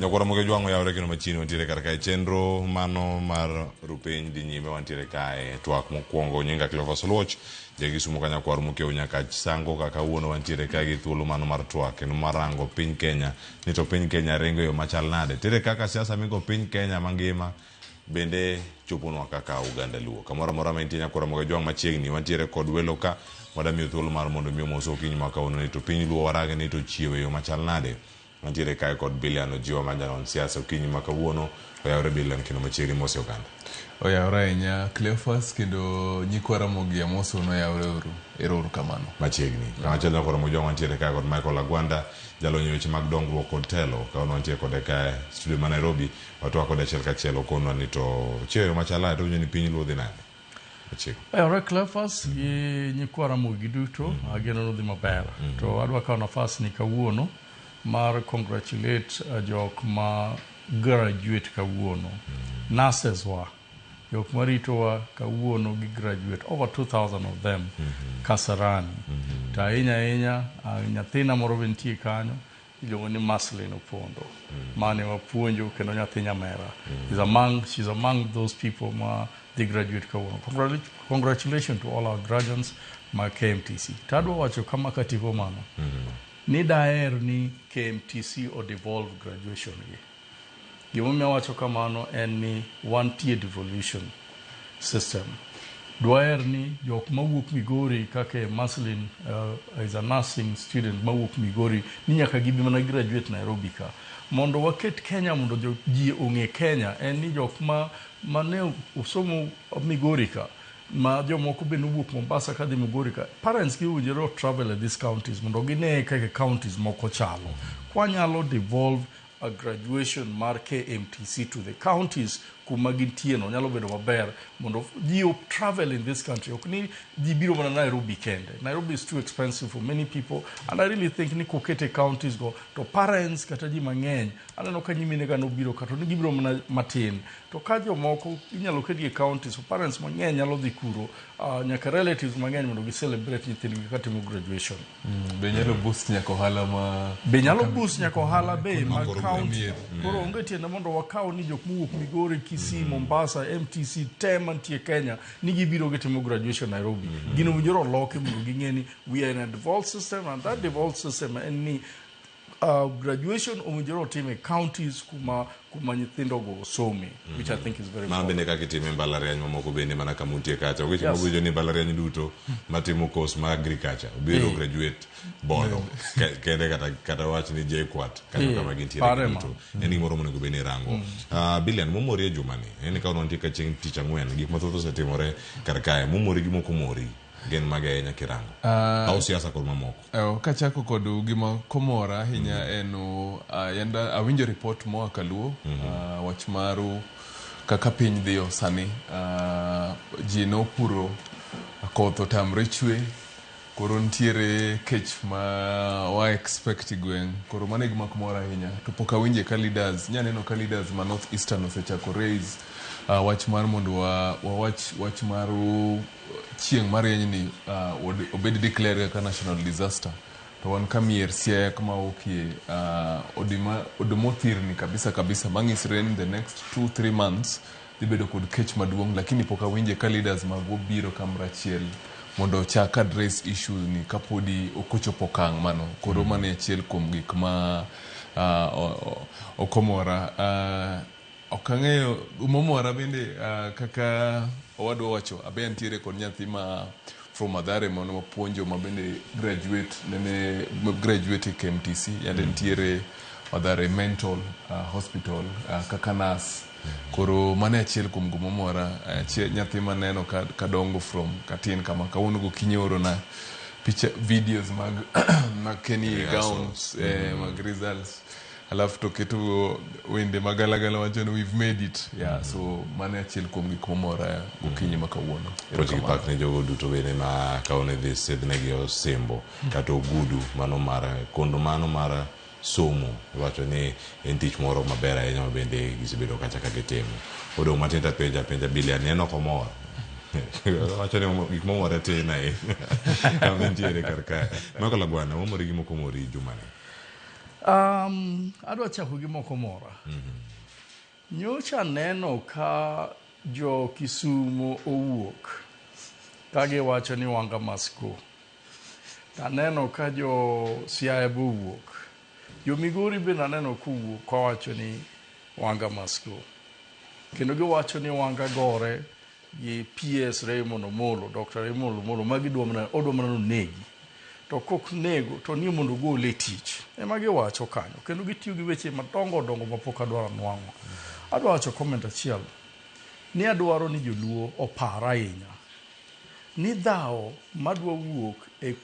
Nyakora moge jwango yawre kino machini wantiere karkae chenro mano mar rupeny di nyime wantiere kae twak mokwongo nyinga Cleophas Oluoch jagisumo kanyakwar mokeo nyaka sango kaka wuono wantiere kae gi thuolo mano mar twak kendo marango piny Kenya ni to piny Kenya ringo yo machal nade tere kaka siasa mingo piny Kenya mangima bende choponwa kaka Uganda luo kamoro amora ma intie nyakora moge jwang machiegni wantiere kod welo ka wadamiyo thuolo mar mondo miyo moso kiny makauno ni to piny luo warage ni to chiewe yo machal nade mantiere kae kod Billian Ojiwa majanon siasa okinyi makawuono oyawre Billian kendo machiegni mose Uganda oyawre ahinya Cleophas kendo nyikwara mogia moso no yawre uru kamano machiegni kamachielo nyakora mojo wantiere kae kod Michael Agwanda jalonyo weche mag dongruok kod telo kaono wantiere kode kae studio ma Nairobi watwa kod achiel kachiel okonwa ni to chieyo machala to ni piny luo dhi nade machiegni oyawre Cleophas gi nyikwara mogi duto ageno nodhi maber to adwa kawo nafas ni kawuono mar congratulate jok ma graduate kawuono nurses wa jok maritowa kawuono gi graduate over 2,000 of them Kasarani ta ahinya nyathina moro bentie kanyo iluongo ni Maslin Opondo mane wapuonjo kendo nyathi nyamera she's among those people ma they graduate kawuono congratulations to all our graduates ma KMTC tadwa wacho kama kativo mano ni daer ni KMTC o devolve graduation gi. Gimomiyo wacho kamano en ni one-tier devolution system. Dwaer ni jok mawuok Migori kaka Maslin is a nursing student mawuok Migori ni nyaka gibi mana graduate Nairobi ka. Mondo waket Kenya mondo ji ong'e Kenya en ni jok ma ne usomo Migori ka ma jomoko bende wuok Mombasa kadhi Migori ka parents gi owinjore travel at these counties mondo gine kaka counties moko chalo kwanyalo devolve a graduation mar KMTC to the counties kuma gintie no nyalo bedo maber mondo ji travel in this country ok ni ji biro mana Nairobi kende. Nairobi is too expensive for many people and I really think ni kokete counties go to parents kata ji mang'eny aneno ka nyimine ga no biro kato ni gibiro mana matin to ka jomoko inyalo ketie counties so parents mang'eny nyalo dhi kuro nyaka relatives mang'eny mondo gi celebrate nyithindgi katimo graduation be nyalo boost nyako hala ma be nyalo boost nyako hala be ma county koro onge tiende mondo wakaw ni jok mowuok Migori Kisii Mombasa MTC mantie Kenya ni gibiro gitimo graduation Nairobi gino winjoro loke mondo ging'e ni we are in a devolved system and that devolved system en ni graduation owinjore time counties kuma nyithindo go some which I think is very important. Bende kaka itime mbalariany mamoko bende mana kamuntie kacha weche mabujo ni mbalariany duto matimo course ma agriculture biro graduate bono kende kata wach ni JKUAT kanyo kama gintiere duto eni moro monego bene rango Billian momori e jumani eni ka unontie ka chieng' tich ang'wen gik mathoth osetimore kar kae momori gi moko mori gen mage nya kirango au siasa kod mamoko kachako kod gima komora hinya eno yanda awinjo report mo Kaluo wach maru kaka piny dhiyo sani ji no puro koth otamre chwe koro ntiere kech ma wa expect gweng koro mane gima komora hinya to poka winje ka leaders nyaneno ka leaders ma North Eastern osechako raise wach mar mondo wach maru chieng' mar yenyni obed declare kaka national disaster to wan kamier Siaya kama okie odomothirni kabisa mang'isre in the next 2-3 months dhibedo kod kech maduong' lakini poka winje ka leaders mag obiro kamrachiel mondo chak address issues ni kapodi okochopo kang' mano koro mane achiel kuom gik ma okomora okang'eyo momora bende kaka owadwa wacho abe antiere kod nyathi ma from Mathare mono mapuonjo ma bende graduate KMTC yande ntiere Mathare mental hospital kaka nurse koro mane achiel kuom gimomora nyathi maneno ka dongo from katin kama kawuono gokinyi oro na picha videos mag Kenny gowns mag results alafu toketo wende magalagala wachoni we've made it so mane achiel kuom gik momora gokinyi makawuono project park ne jogo duto bende ma kaone dhi sidnegi osimbo kata ogudu mano mar kondo mano mar somo wacho ni en tich moro maber ahinya ma bende gisebedo kacha ka gitimo odong' matinda penja Billian en ok omor wacho ni gik momora tin ahinya kama ntiere kar kae Michael Agwanda momori gi moko mori jumani Adwa chako gi moko mora. Nyocha neno ka jo Kisumu owuok ka giwacho ni wanga masko. Aneno ka jo Siaya owuok. Jo Migori bende aneno kowuok kawacho ni wanga masko. Kendo giwacho ni wanga gore gi PS Raymond Omolo, Dr. Raymond Omolo, magi odwa mana negi. To kok nego to ni mondo gole tich. Ema giwacho kanyo. Kendo gitiyo gi weche madongo mapok adwaro nwang'o. Adwa wacho comment achiel. Ni adwaro ni joluo opar ahinya. Ni dhao madwa wuok e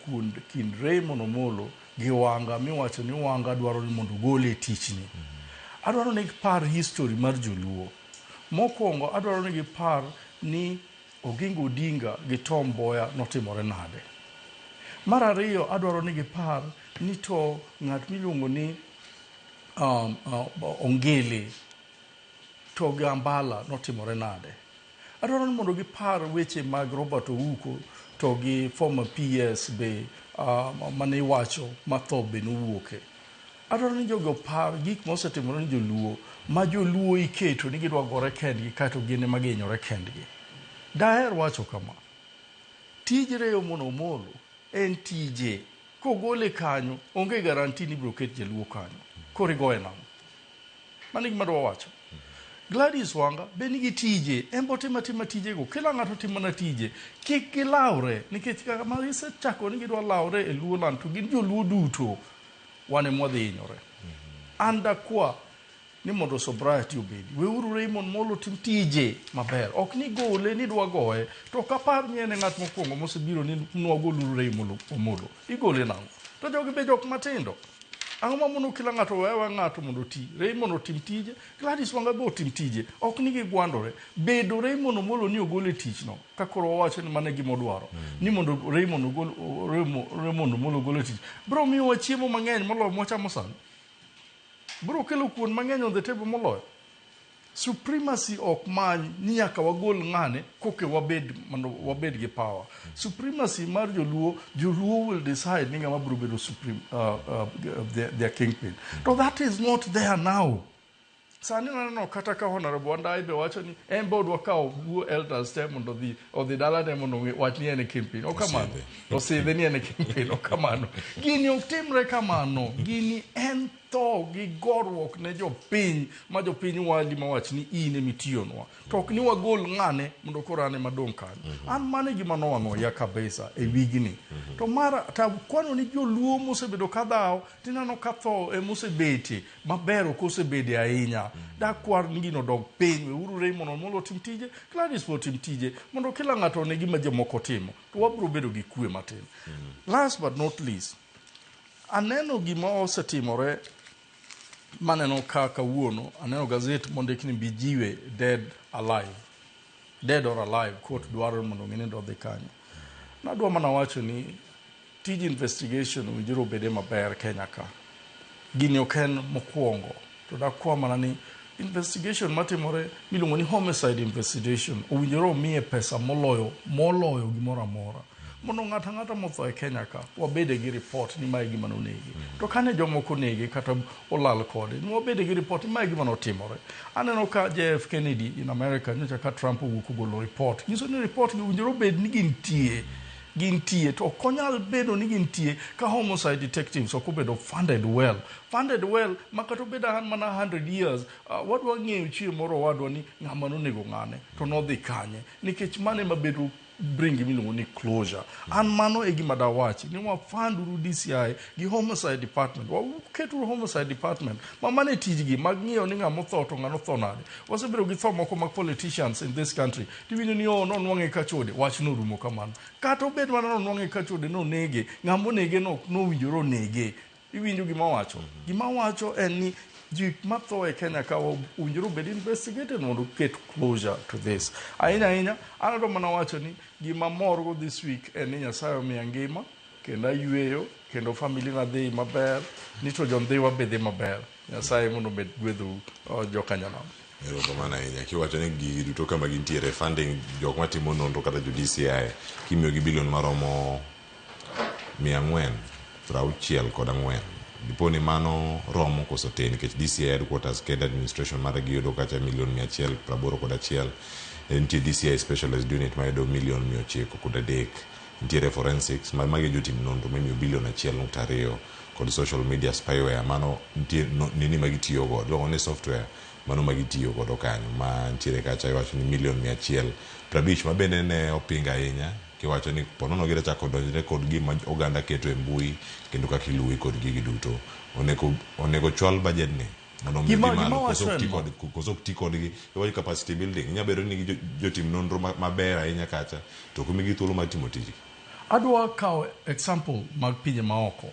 kind Raymond Omolo gi wanga miwacho ni wanga dwaro ni mondo gole tich ni. Adwaro ni par history mar joluo. Mokwongo adwaro ni gipar ni Oginga Odinga gi Tom Mboya notimore nade. Mar ariyo adwaro ni gipar ni to ng'at miluongo ni Ongele to Gambala notimore nade. Adwaro ni mondo gipar weche mag Robert Ouko to gi former PS be mane iwacho matho be nowuoke. Adwaro ni jogo par gik mosetimore ni joluo ma joluo iketo ni gidwa gore kendgi kato gine maginyore kendgi. Daher wacho kama. Tij Raymond Omolo en tije. Kogole kanyo onge garanti ni biro ket jaluo kanyo. Koro igoye nang'o. Mano gima adwa wacho. Gladys Wanga be nigi tije, embo tima tijego. Kila ng'ato timo na tije. Kik gilawre nikech kaka ma isechako ni gidwa lawre e luo land to gin joluo duto wane mwadhi hinyore. An dakwa ni mondo sobriety obedi. Weuru Raymond Omolo tim tije maber. Ok ni gole ni dwa goye. To kapar ni ene ng'at mokwongo mosebiro ni nwagoluru Raymond Omolo. Igole nang'o. To jogi be jok matindo. Ang'o ma mono kila ng'ato wewe ng'ato mondo ti. Raymond otim tije. Gladys Wanga be otim tije. Ok ni gigwandore. Bedo Raymond Omolo ni ogole tich no. Kakoro wawacho ni mane gimodwaro. Ni mondo Raymond Omolo ogole tich. Bro miwa chiemo mang'eny moloyo mwachamo sani. Bro kelo kuon mang'eny on the table moloyo. Supremacy ok many ni nyaka wagol ng'ane koke wabed gi power. Supremacy mar joluo will decide ni ng'ama bro bedo supreme their kingpin. So that is not there now. Sani no kata ka honorable Wanda be wacho ni embo dwa kawo luo elders te mondo odhi dala ne mondo wach ni ene kingpin. O kamano. Osidhe ni ene kingpin. O kamano. Gini ok timre kamano. Gini en tho gi gorruok ne jopiny ma jopiny wadi mawach ni in emitiyonwa. To ok ni wagol ng'ane mondo koro ane madong' kanyo. An mane gima nowang'o ya kabisa e wigni. To mara ta kwano ni joluo mosebedo kadhaw tinano ka tho e mosebeti maber ok osebede ahinya. Dakwar ni gino dog piny. Weuru Raymond Omolo tim tije, Gladys bo tim tije mondo kila ng'ato ne gima jomoko timo. To wabro bedo gi kwe matin. Last but not least, aneno gima osetimore maneno kawuono. Aneno gazet mondik ni Bijiwe dead or alive quote dwaro mondo ng'ine dodhi kanyo. Nadwa mana wacho ni tij investigation winjiro bede maber Kenya ka. Gini ok en mokwongo. To dakwa mana ni investigation matimore miluongo ni homicide investigation owinjore omiye pesa moloyo gimoro amora. Mondo ng'ata motho e Kenya ka wabede gi report ni mae gima nonegi. To kane jomoko negi kata olal kode ni wabede gi report ni mae gima notimore. Aneno ka JF Kennedy in America nyocha ka Trump owuok ogolo report. Nyiso ni report gi owinjore obed ni gintie to konyal bedo ni gintie ka homicide detectives okobedo funded well makato bedo han mana 100 years wadwa ng'eyo chieng' moro wadwa ni ng'ama nonego ng'ane to nodhi kanye nikech mane mabedo bring miluongo ni closure. An mano e gima dawachi ni wafanduru DCI gi homicide department. Waketu homicide department mane tijgi mag ng'iyo ni ng'ama otho to ng'ano tho nade. Wasebedo gi tho moko mag politicians in this country. Tiwinjo ni nonwang'e kachode wach norumo kamano. Kata obed mana nonwang'e kachode nonege ng'ama onege nowinjore onege. Iwinjo gima wacho. Gima wacho en ni jik matho e Kenya ka owinjore obed investigated mondo get closure to this. Ahinya anado mana wacho ni gima morgo this week en ni Nyasaye omiya ngima kendo ayweyo kendo family na dhi maber ni to jondhiwa be dhi maber. Nyasaye mondo obed gwedhu jokanyanam. Erokamano ahinya kiwacho ni gigi duto kama gintiere funding jok matimo nonro kata jo DCI kimiyo gi bilion maromo 464 Diponi mano romo koso te nikech DCI headquarters ked administration mare giyudo kacha $181,000 nitie DCI specialized unit mayudo $900,000 nitiere forensics magi jotim nonro mamiyo $1.2 kod social media spyware mano nitie nini magitiyo godo luongo ni software mano magitiyo godo kanyo ma nitiere kacha iwacho ni $150,000 ma bende ne opinga ahinya kiwacho ni ponono gira chako donjre kod gima oganda keto e mbui kendo kaka iluwi kod gigi duto onego chwal budget ni mondo koso ti kodgi iwacho capacity building inyabedo ni jotim nonro maber ahinya kacha to kumigi thuolo mar timo tijgi. Adwa kawo example mag pinje maoko.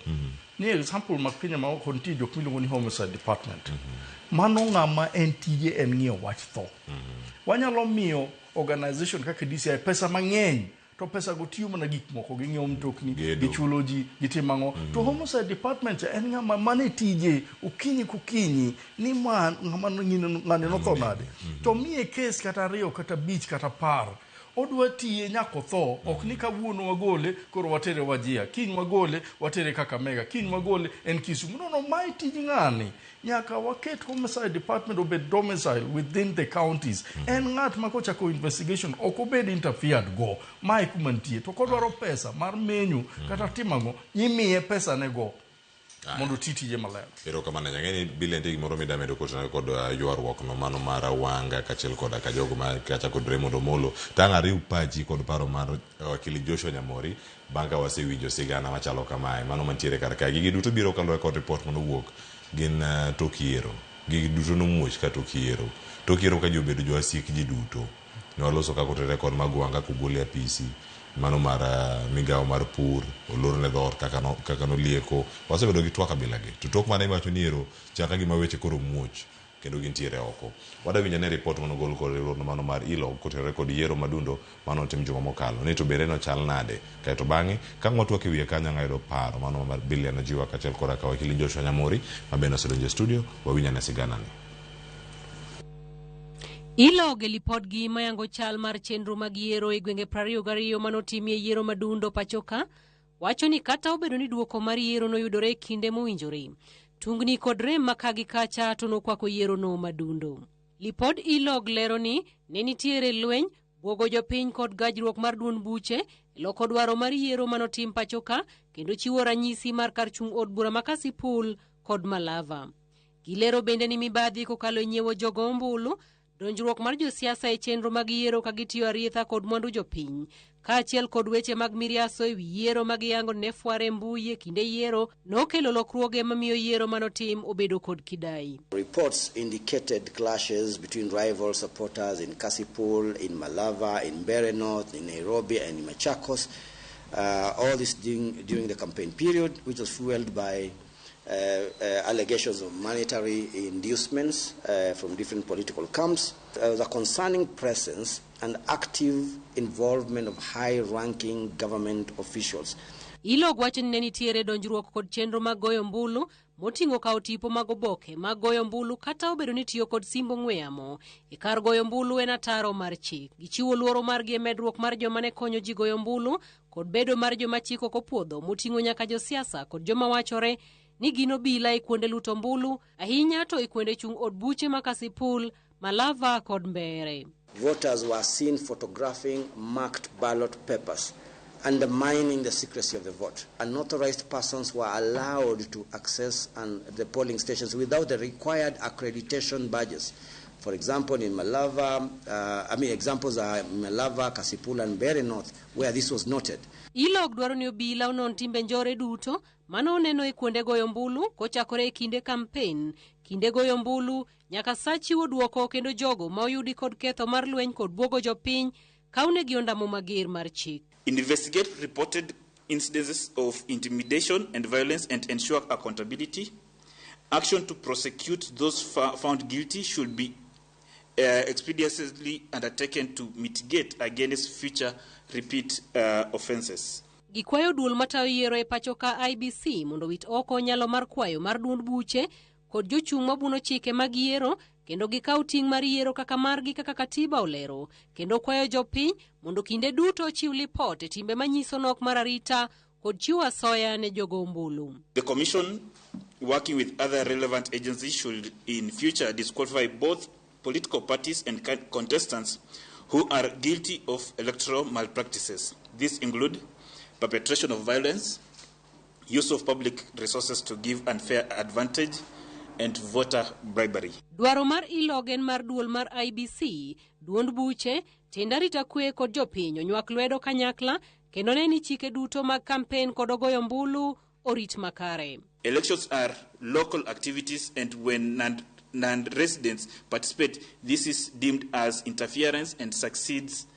Ni example mag pinje maoko nitie jok miluongo ni homicide department. Mano ng'ama en tije en ng'iyo wach tho. Wanyalo miyo organization kaka DCI pesa mang'eny to pesa go tiyo mana gik moko ging'iewo mtokni gichulo ji gitimango to homicide department en ng'ama mane tije ukinyi kukinyi ni ng'ama ng'ane no tho nade to miye case kata riyo kata bich kata par odwa tiye nyako tho ok ni kawuono wagole koro watere Wajia kiny wagole watere Kakamega kiny wagole en Kisumu no mai tiji ng'ani nyaka waket homicide department obed domicile within the counties en ng'at ma kochako investigation ok obed interfered go mai kumantie to kodwaro pesa mar menyu kata timango imiye pesa ne go mondo titije maler. Ero kamano nyang'eni Billian gimoro midamedo kotana kod ywaruok no mano mar Wanga kachiel koda ka jogo ma kacha kod Raymond Omolo tang' ariw pachi kod paro mar wakili Joshua Nyamori bang' wasewinjo sigana machalo kamae mano mantiere kar ka gigi duto biro kaluwore kod report manowuok gin tok yiero gigi duto nomuoch ka tok yiero ka ji obedo joasik ji duto ne waloso kako to rekod mag Wanga kogole apisi mano mar migawo mar pur olorne dhot kaka nolieko wasebedo gi twak kabila gi to tok mane iwacho ni ero chaka gima weche koro muoch kendo gintiere oko wadawinjo ne report manogol kod riwruogno mano mar ILOG kotenore kod yiero madundo manotim juma mokalo ni to bende nochal nade kaeto bang'e ka ng'watwak e wiye kanyo ang'ayudo paro mano mar Billian Ojiwa kachiel koda ka wakili Joshua Nyamori ma bende osedonjo e studio wawinyane sigana ni. ILOG lipodgi mayango chal mar chenro mag yiero e gwenge 22 manotimie yiero madundo pachoka wacho ni kata obedo ni duoko mar yiero noyudore e kinde mowinjore tungni kod rem makagi kacha to nokwako yiero no madundo. Lipod ILOG lero ni ne nitiere lweny bwogo jopiny kod gajruok mar duond buche loko dwaro mar yiero manotim pachoka kendo chiwo ranyisi mar kar chung' od bura makasipul kod Malava. Gilero bende ni mibadhi kokalo e nyiewo jogo ombulu donjruok mar josiasa e chenro mag yiero ka gitiyo arietha kod mwandu jopiny kaachiel kod weche mag miriaso e wi yiero mag yango ne fware mbui e kinde yiero nokelo lokruoge mamiyo yiero manotim obedo kod kidai. Reports indicated clashes between rival supporters in Kasipul, in Malava, in Mbeere North, in Nairobi and in Machakos. All this during the campaign period, which was fueled by allegations of monetary inducements from different political camps. There was a concerning presence and active involvement of high-ranking government officials. ILOG wacho ni ne nitiere donjruok kod chenro mag goyo mbulu moting'o kawo tipo mag oboke mag goyo mbulu kata obedo ni tiyo kod simbo ng'we yamo e kar goyo mbulu en ataro mar chik. Gichiwo luoro margi e medruok mar joma ne konyo ji goyo mbulu kod bedo mar joma chik ok opuodho moting'o nyaka josiasa kod joma wachore ni gino bila e kuonde luto mbulu ahinya to e kuonde chung' od buche makasipul Malava kod Mbeere. Voters were seen photographing marked ballot papers, undermining the secrecy of the vote. Unauthorized persons were allowed to access the polling stations without the required accreditation badges. For example, in Malava, examples are Malava, Kasipul and Mbeere North, where this was noted. ILOG dwaro ni obila unon timbe njore duto mano neno e kuonde goyo mbulu kochakore e kinde campaign, kinde goyo mbulu nyaka sa chiwo duoko kendo jogo ma oyudi kod ketho mar lweny kod bwogo jopiny kaunegi ondamo mager mar chik. Investigate reported incidences of intimidation and violence and ensure accountability. Action to prosecute those found guilty should be expeditiously undertaken to mitigate against future repeat offenses. Gikwayo duol matayo yiero e pachoka IBC mondo wit oko nyalo mar kwayo mar duond buche kod jochung' mabuno chike mag yiero kendo gikaw ting' mar yiero kaka margi kaka katiba olero kendo kwayo jopiny mondo kinde duto chiw lipot e timbe manyiso nok mar arita kod chiwo asoya ne jogo ombulu. The Commission working with other relevant agencies, should in future disqualify both political parties and contestants who are guilty of electoral malpractices. These include perpetration of violence, use of public resources to give unfair advantage, and voter bribery. Dwaro mar ilogen mar duol mar IBC, duond buche, tenda rita kwe kod jopiny onywak lwedo kanyakla kendo ne ni chike duto mag kampen kod ogoyo mbulu orit makare. Elections are local activities, and when non-residents participate, this is deemed as interference and succeeds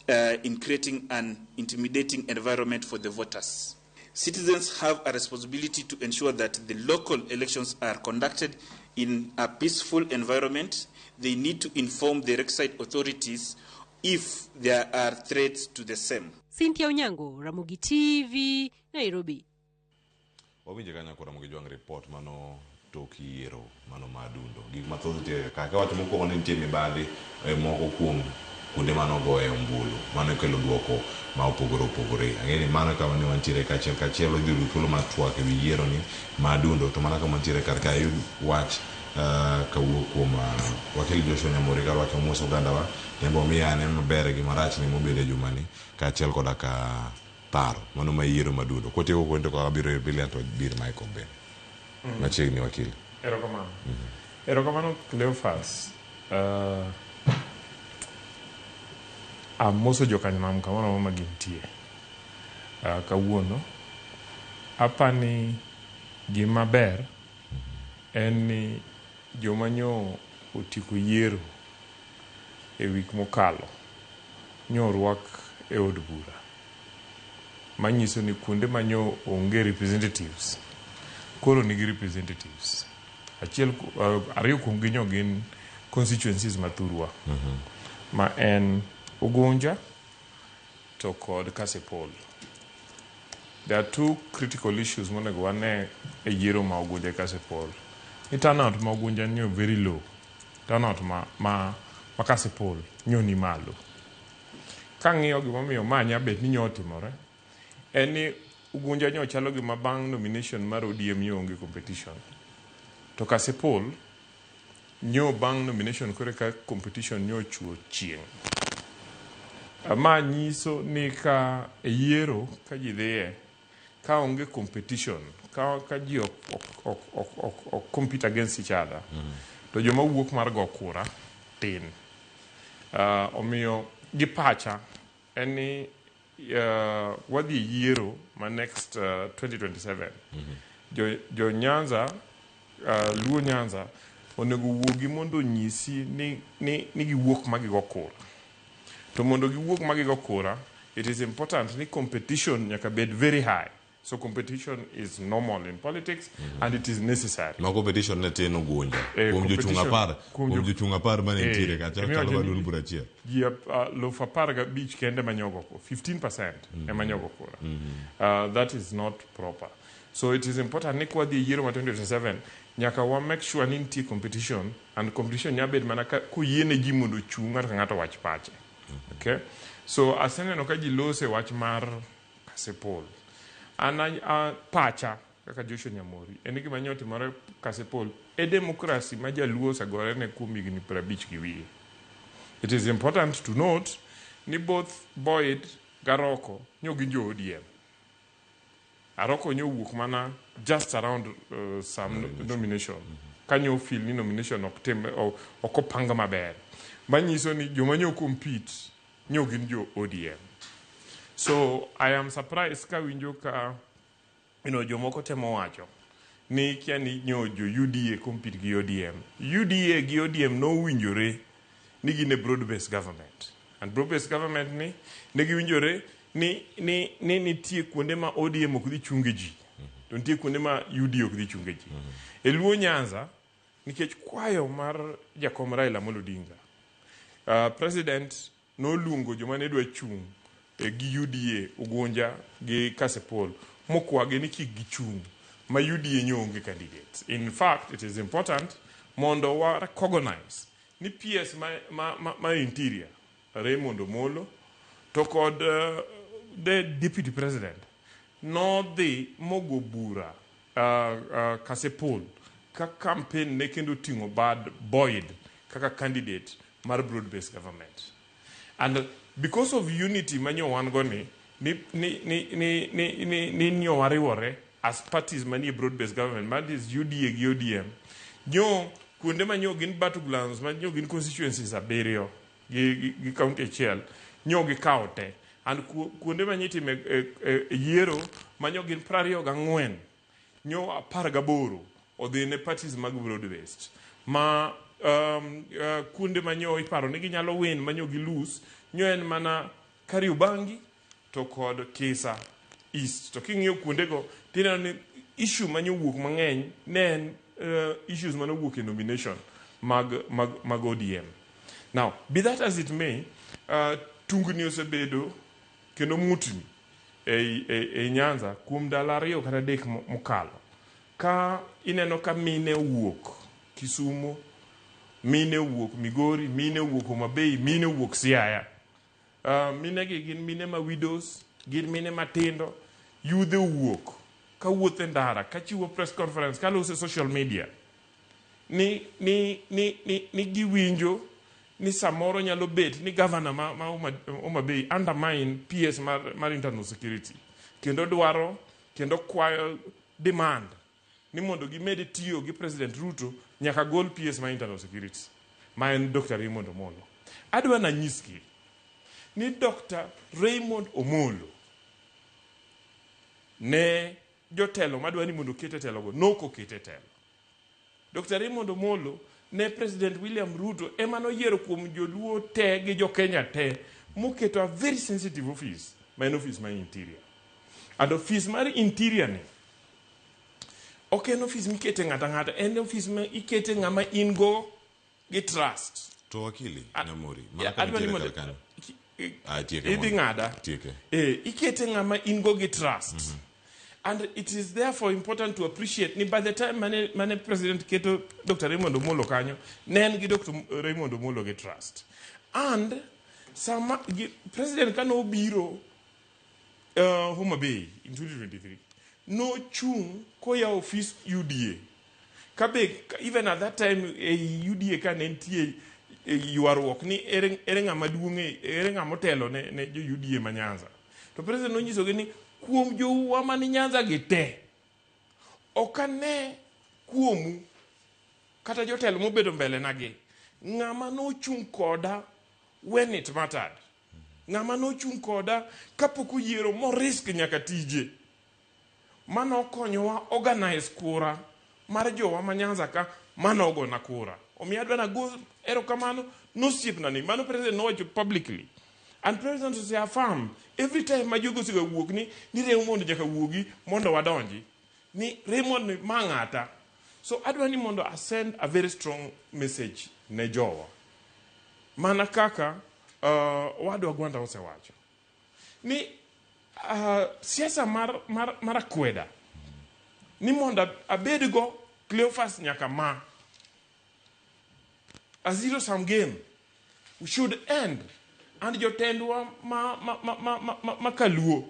in creating an intimidating environment for the voters. Citizens have a responsibility to ensure that the local elections are conducted in a peaceful environment. They need to inform the requisite authorities if there are threats to the same. Cynthia Onyango, Ramogi TV, Nairobi. Wawinje kanya kwa Ramogi Jwang report mano toki yiero mano madundo. Gik mathoth te kaka wacho mokwongo ne nitie mibadhi moko kuom kuonde mano goye ombulu. Mano kelo duoko ma opogore opogore. Ang'eni mano kama ne wantiere kachiel odhi yudo thuolo mar twak ewi yiero ni madundo, to mana kama wantiere kar ka yud wach kawuok kuom wakil Joshua Nyamori kar wacho mos ogandawa tembo miya ane maber gi marach ni mobede jumani kachiel koda ka paro mano ma yiero madundo. Kotieko kuonde kwa biro Billian to bir Michael Ben. Machiegni wakil. Erokamano. Erokamano Cleophas. Amoso jokanam kamano magintie. Kawuono apani gima ber en ni jomanyo otiko yiero e wik mokalo nyo rwak e od bura manyiso ni kuonde manyo onge representatives koro nigi representatives achiel ariyo kuom ginyo gin constituencies mathurwa ma en Ugunja to kod Kasipol. There are two critical issues monego wane e yiero ma Ugunja Kasipol. The turnout ma Ugunja nyo very low. Turnout ma Kasipol nyo ni malo. Kang'iyo gimomiyo ma nyabet ni nyo otimore en ni Ugunja nyo chalo gima bang' nomination mar ODM nyo onge competition. To Kasipol nyo bang' nomination kore ka competition nyo chuo chieng'. Ma nyiso ni ka e yiero ka ji dhiye ka onge competition ka ji ok compete against each other to joma wuok mar go kura tin omiyo gi pacha en ni wadhi yiero ma next 2027 jo Nyanza Luo Nyanza onego wuogi mondo nyisi ni giwuok magigo kura. To mondo giwuok magigo kura, it is important ni competition nyaka bed very high. So competition is normal in politics and it is necessary. Ma competition ne tin Ugunja. Kuom jochung' apar mane nitiere kacha chalo badul bura achiel. Ji lof 15 kende manyogo 15% emanyogo kura. That is not proper. So it is important ni kwa the year 2027 nyaka wa make sure ni nitie competition and competition nyabed mana kuyiene ji mondo chung' ng'ato wach pache. Okay, so aseneno ka ji lose wach mar Kasipol. Pacha kaka Joshua Nyamori en gima nyo timore Kasipol e demokrasi ma jaluo osegore ne kuom higni 50 gi wiye. It is important to note ni both Boyd Garoko nyo gin jo ODM. Aroko nyo wuok mana just around some nomination. Kanyo feel ni nomination okopanga maber. Manyiso ni joma nyo compete nyo gin jo ODM. So I am surprised ka winjo ka jomoko temo wacho ni kia ni nyo jo UDA compete gi ODM. UDA gi ODM no winjore ni gine broad-based government. And broad-based government ni giwinjore ni nitie kuonde ma ODM ok dhi chunge ji. To nitie kuonde ma UDA ok dhi chunge ji. E Luo Nyanza nikech kwayo mar Jakom Raila Amolo Odinga. President no luongo joma ne dwa chung' gi UDA Ugunja gi Kasipol mokwage ni kik gichung' ma UDA nyonge candidates. In fact, it is important mondo wa recognize ni PS ma interior Raymond Omolo to kod the deputy president no dhi mogo bura Kasepol ka campaign ne kendo tingo bad Boyd kaka candidate mar broad-based government. And because of unity manyo wan go ni nyo wariwore as parties mani broad-based government, that is UDA gi ODM, nyo kuonde manyo gin battlegrounds, manyo gin constituencies abirio gi county achiel, nyo gi kaote. And kuonde manyo time yiero manyo gin 24 nyo 18 odhi ne parties mag broad-based. Ma kuonde manyo iparo ni ginyalo win manyo gi lose, nyo en mana Kariobangi to kod Kisa East. To king'iyo kuonde go tineno ni issue manyo wuok mang'eny ne issues manyo wuok in nomination mag ODM. Now, be that as it may, tungni osebedo kendo mutni e Nyanza kuom ndalo 2 kata 3 mokalo. Ka ineno ka mine wuok Kisumu, mine wuok Migori, mine wuok Homa Bay, mine wuok Siaya. Mine gi gin mine ma widows, gin mine matindo, yudhe wuok ka wuothe ndara, ka chiwo press conference, ka loso social media. Ni giwinjo ni samoro nyalo bet ni governor ma Homa Bay undermine PS mar internal security. Kendo dwaro, kendo kwayo demand ni mondo gimede tiyo gi President Ruto nyaka gol PS ma internal security, ma en Dr. Raymond Omolo. Adwa na nyiski ni Dr. Raymond Omolo ne jotelo madwa ni mondo kete telo go noko kete telo. Dr. Raymond Omolo ne President William Ruto emano yiero kuom joluo te gi jo Kenya te moketo a very sensitive office, ma en office ma interior. And office mar interior ni ok en office mikete ng'ata, en office ma ikete ng'ama ingo gi trust. To wakili Nyamori, idhi ng'ada ikete ng'ama ingo gi trust. And it is therefore important to appreciate ni by the time mane President keto Dr. Raymond Omolo kanyo, ne en gi Dr. Raymond Omolo gi trust. And sama President kano obiro Homa Bay in 2023, no chung koya office UDA. Kabe even at that time UDA kan entie yuarwok ni ere ng'ama duong'e, ere ng'ama otelo ne jo UDA ma Nyanza. To President nonyiso gi ni kuom jowa mani Nyanza gi te, okane kuomu kata jotelo mobedo mbele nagi, ng'ama no chung koda when it mattered, ng'ama no chung koda kapok oyiero mo risk nyaka tije, mano konyowa organize kura mar jowa ma Nyanza ka mano ogona kura. Omiyo adwa na go erokamano nosiepna ni mano President nowacho publicly. And President has affirmed every time ma jogo siga wuok ni Raymond nyaka wuogi mondo wadonji ni Raymond ni mang'ata. So adwa ni mondo I send a very strong message ne jowa. Mana kaka wadu Agwanda osewacho ni siasa mar akweda ni mondo abedgo Cleophas nyaka ma a zero-sum game should end. And jotendwa ma Kaluo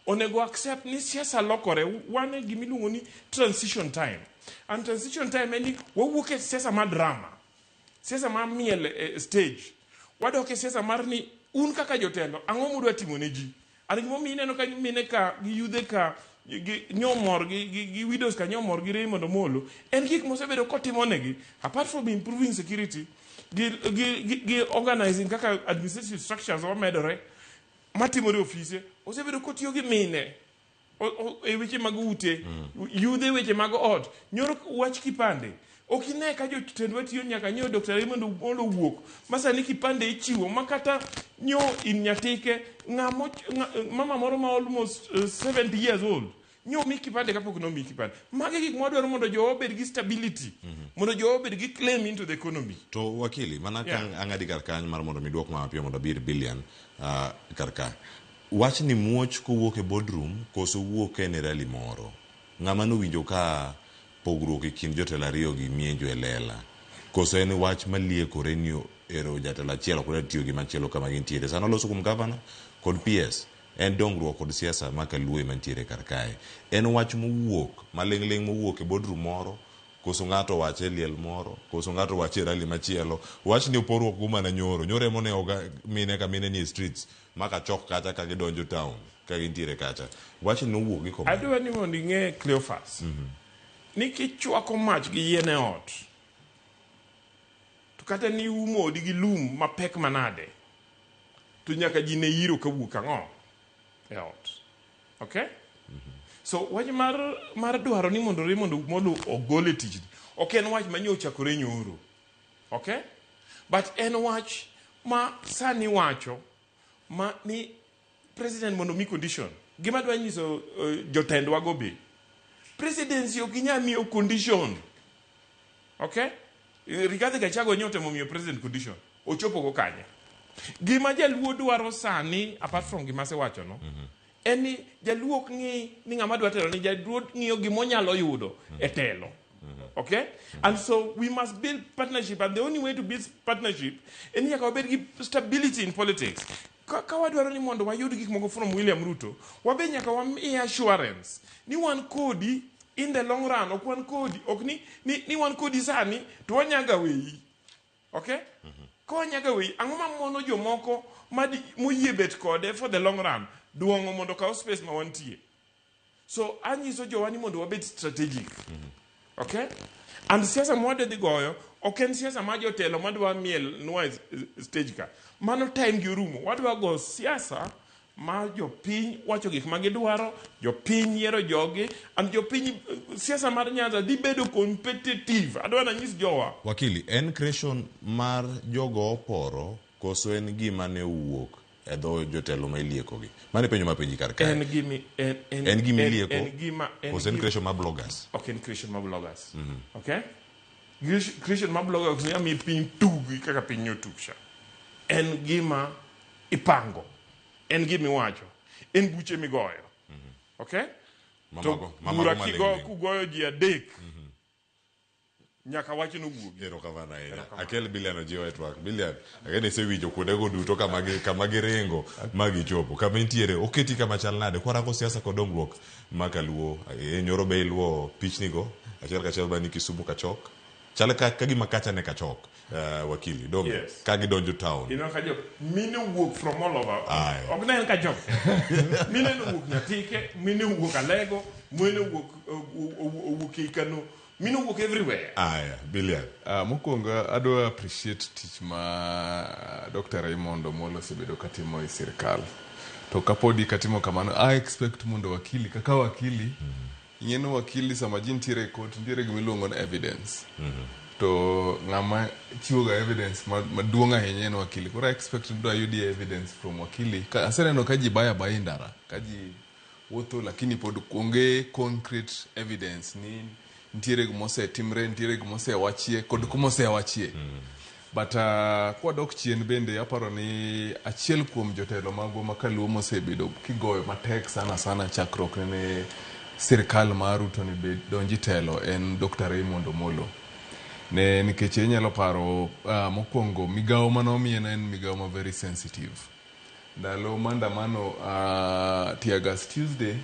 onego accept ni siasa lokore, wane gimiluongo ni transition time. And transition time eni wawuok e siasa mar drama, siasa mar miel stage, wadok e siasa mar ni un kaka jotelo ang'o mudwa timo ne ji. And gimomiyo ineno ka mine ka gi yudhe ka gi Nyamori gi widows ka Nyamori gi Raymond Omolo en gik mosebedo kotimo negi, apart from improving security, gi organizing kaka administrative structures omedore matimore office, osebedo kotiyo gi mine e weche mag ute, yudhe weche mag ot. Nyoro wach kipande okine ka jotendwa tiyo nyaka nyo Dr. Raymond Omolo wuok masani kipande ichiwo makata nyo in nyatike mama moro ma almost 70 years old nyo mi kipande kapok no mi kipande. Mage gik mwadwaro mondo jo obed gi stability, mondo jo obed gi claim into the economy. To wakili mana kan angadi karkany mar mondo midwok ma pio mondo bir Billian karka wach ni muoch kowuok e boardroom koso wuok e rally moro, ng'ama no winjo ka pogruok e kind jotelo ariyo gi mienjo e lela, koso en wach maliekore ni ero jatelo achiel ok tiyo gi machielo kama gintiere. Sano loso kuom governor kod PS en dongruok kod siasa ma Kaluo mantiere kar kae. En wach mowuok maling'ling mowuok e bodru moro, koso ng'ato wache liel moro, koso ng'ato wache rally machielo. Wach ni oporruok go mana nyoro emo ne oga mine ka mine ni streets maka chok kacha ka gidonjo town ka gintiere kacha. Wach ni owuok gi kom. Adwa ni mondo ing'e Cleophas. Ni kichwako mach gi yien e ot, to kata ni umo odi gi lum mapek manade, to nyaka ji ne iro kawuok ang'o e ot. Okay? So wach mar dwaro ni mondo ogol e tich ok en wach manyo chakore nyoro. Okay? But en wach ma sani wacho ma ni president mondo mi condition. Gima dwa nyiso jotendwa go be. Presidency ok inyal miyo condition. Okay? Rigathi Gachagua nyote momiyo president condition. Ochopo go kanye. Gima jaluo dwaro sani apart from gima se wacho no. Eni jaluo ok ng'i ni ng'ama dwa telo ni jaluo ng'iyo gimonyalo yudo e telo. Okay? And so we must build partnership, and the only way to build partnership en nyaka wabed gi stability in politics. Ka wadwaro ni mondo wayud gik moko from William Ruto, wabe nyaka wamiye assurance ni wan kodi in the long run, ok wan kodi, ok ni wan kodi sani to wanyaga weyi. Okay? Ka wanyaga weyi, ang'o ma mono jomoko moyie bet kode for the long run duongo mondo kaw space ma wantie. So anyiso jowa ni mondo wabed strategic. Okay? And siasa mwade dhi goyo ok en siasa ma jotelo madwa miel nwa stage ka. Mano time gi orumo. Wadwa go siasa ma jopiny wacho gik ma gidwaro, jopiny yiero jogi, and jopiny siasa mar Nyanza dhi bedo competitive. Adwa na nyis jowa. Wakili, en creation mar jogo oporo koso en gima ne owuok e dho jotelo ma ilieko gi. Mane penjo ma penji kar kae. En gima ilieko. Koso en creation ma bloggers. Ok, en creation ma bloggers. Okay? Creation ma bloggers ni ami piny tugi kaka piny otuksha. En gima ipango. En gima iwacho. En buche migoyo. Okay? Bura kugoyo ji adek. Nyaka wachi no wuogi. Ero kavana ena. Akel Billian Ojiwa TWAK. Billian, agene se wicho kuonde go duto kama girengo magi chopo. Kama intiere oketi kama chal nade kwarango siasa kod dongruok ma Kaluo. Nyoro be iluo pichni go. Achiel kachel bani Kisumu kachok. Chale ka gima kacha ne kachok. Wakili dong ka gidonjo town. You know kajok mine wuok from all over. Ok ne en kajok. Mine no wuok Nyatike, mine wuok Alego, mine wuok Ikano. Mino work everywhere. Billian. Mokwongo adwa appreciate tich ma Dr. Raymond Omolo sebedo katimo e sirkal. To kapodi katimo kamano, I expect mondo wakili kaka wakili. Ing'eno wakili sama jin tiere court ntiere gimiluongo na evidence. To ng'ama chiwoga evidence maduong' ahinya en wakili. Koro I expect ndo ayudi evidence from wakili. Aseneno ka ji baya ndara, ka ji wuotho lakini pod onge concrete evidence ni ntiere gimose timre, ntiere gimose wachie kod kumose wachie. But kwa dok chien bende aparo ni achiel kuom jotelo mago ma Kaluo mosebedo kigoyo matek sana chakrok ne sirkal ma Ruto ni donji telo en Dr. Raymond Omolo. Ne nikech inyalo paro mokwongo migawo manomiye en migawo ma very sensitive. Ndalo maandamano Tiagas Tuesday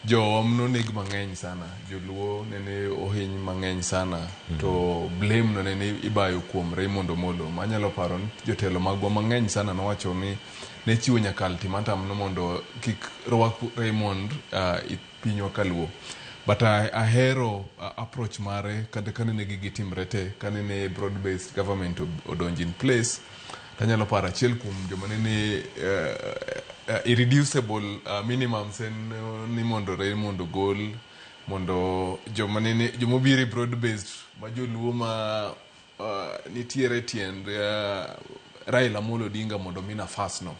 jo neg mang'eny sana, joluo nene ohiny mang'eny sana, to blame no nene ibayo kuom Raymond Omolo. Manyalo paro ni jotelo magwa mang'eny sana nowacho ni ne chiwo nyaka ultimatum no mondo kik rwak Raymond pinywa Kaluo. But ahero approach mare kata kanene gitimre te, kanene broad based government odonji in place. Tanyalo paro achiel kuom joma nene irreducible minimums en ni mondo Raymond ogol, mondo jomobiri broad based ma joluo ma nitiere tiend Raila Amolo Odinga mondo mi nafas no.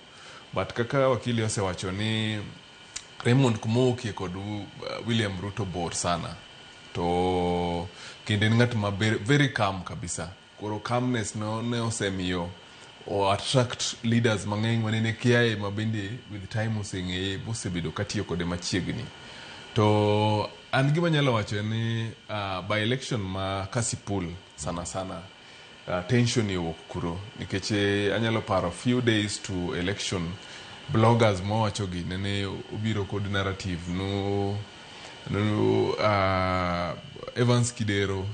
But kaka wakili osewacho ni Raymond kumokie kod William Ruto bor sana, to kinde ng'at ma very calm kabisa. Koro calmness ne osemiyo o attract leaders mang'eny manene kiae mabende with time oseng'eye bosebedo katiyo kode machiegni. To an gima nyalo wacho ni by election ma Kasipul sana tension owuok kuro, nikech anyalo paro few days to election bloggers mowachogi nene obiro kod narrative no Evans Kidero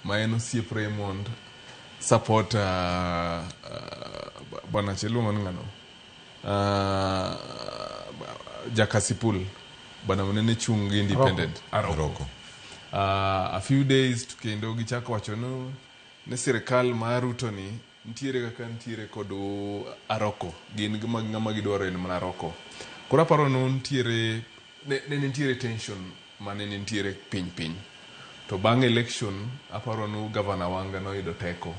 ma en osiep Raymond support bwana Chelumo ngano Jakasipul bwana mnene chung independent Aroko. A few days to kendo gichako wacho no ne sirikal mar Ruto ni ntiere kaka ntiere kod Aroko gin ngama gidwaro en mana Aroko. Koro aparo no ntiere ne ntiere tension mane ntiere piny to bang election aparo no governor Wanga no yudo teko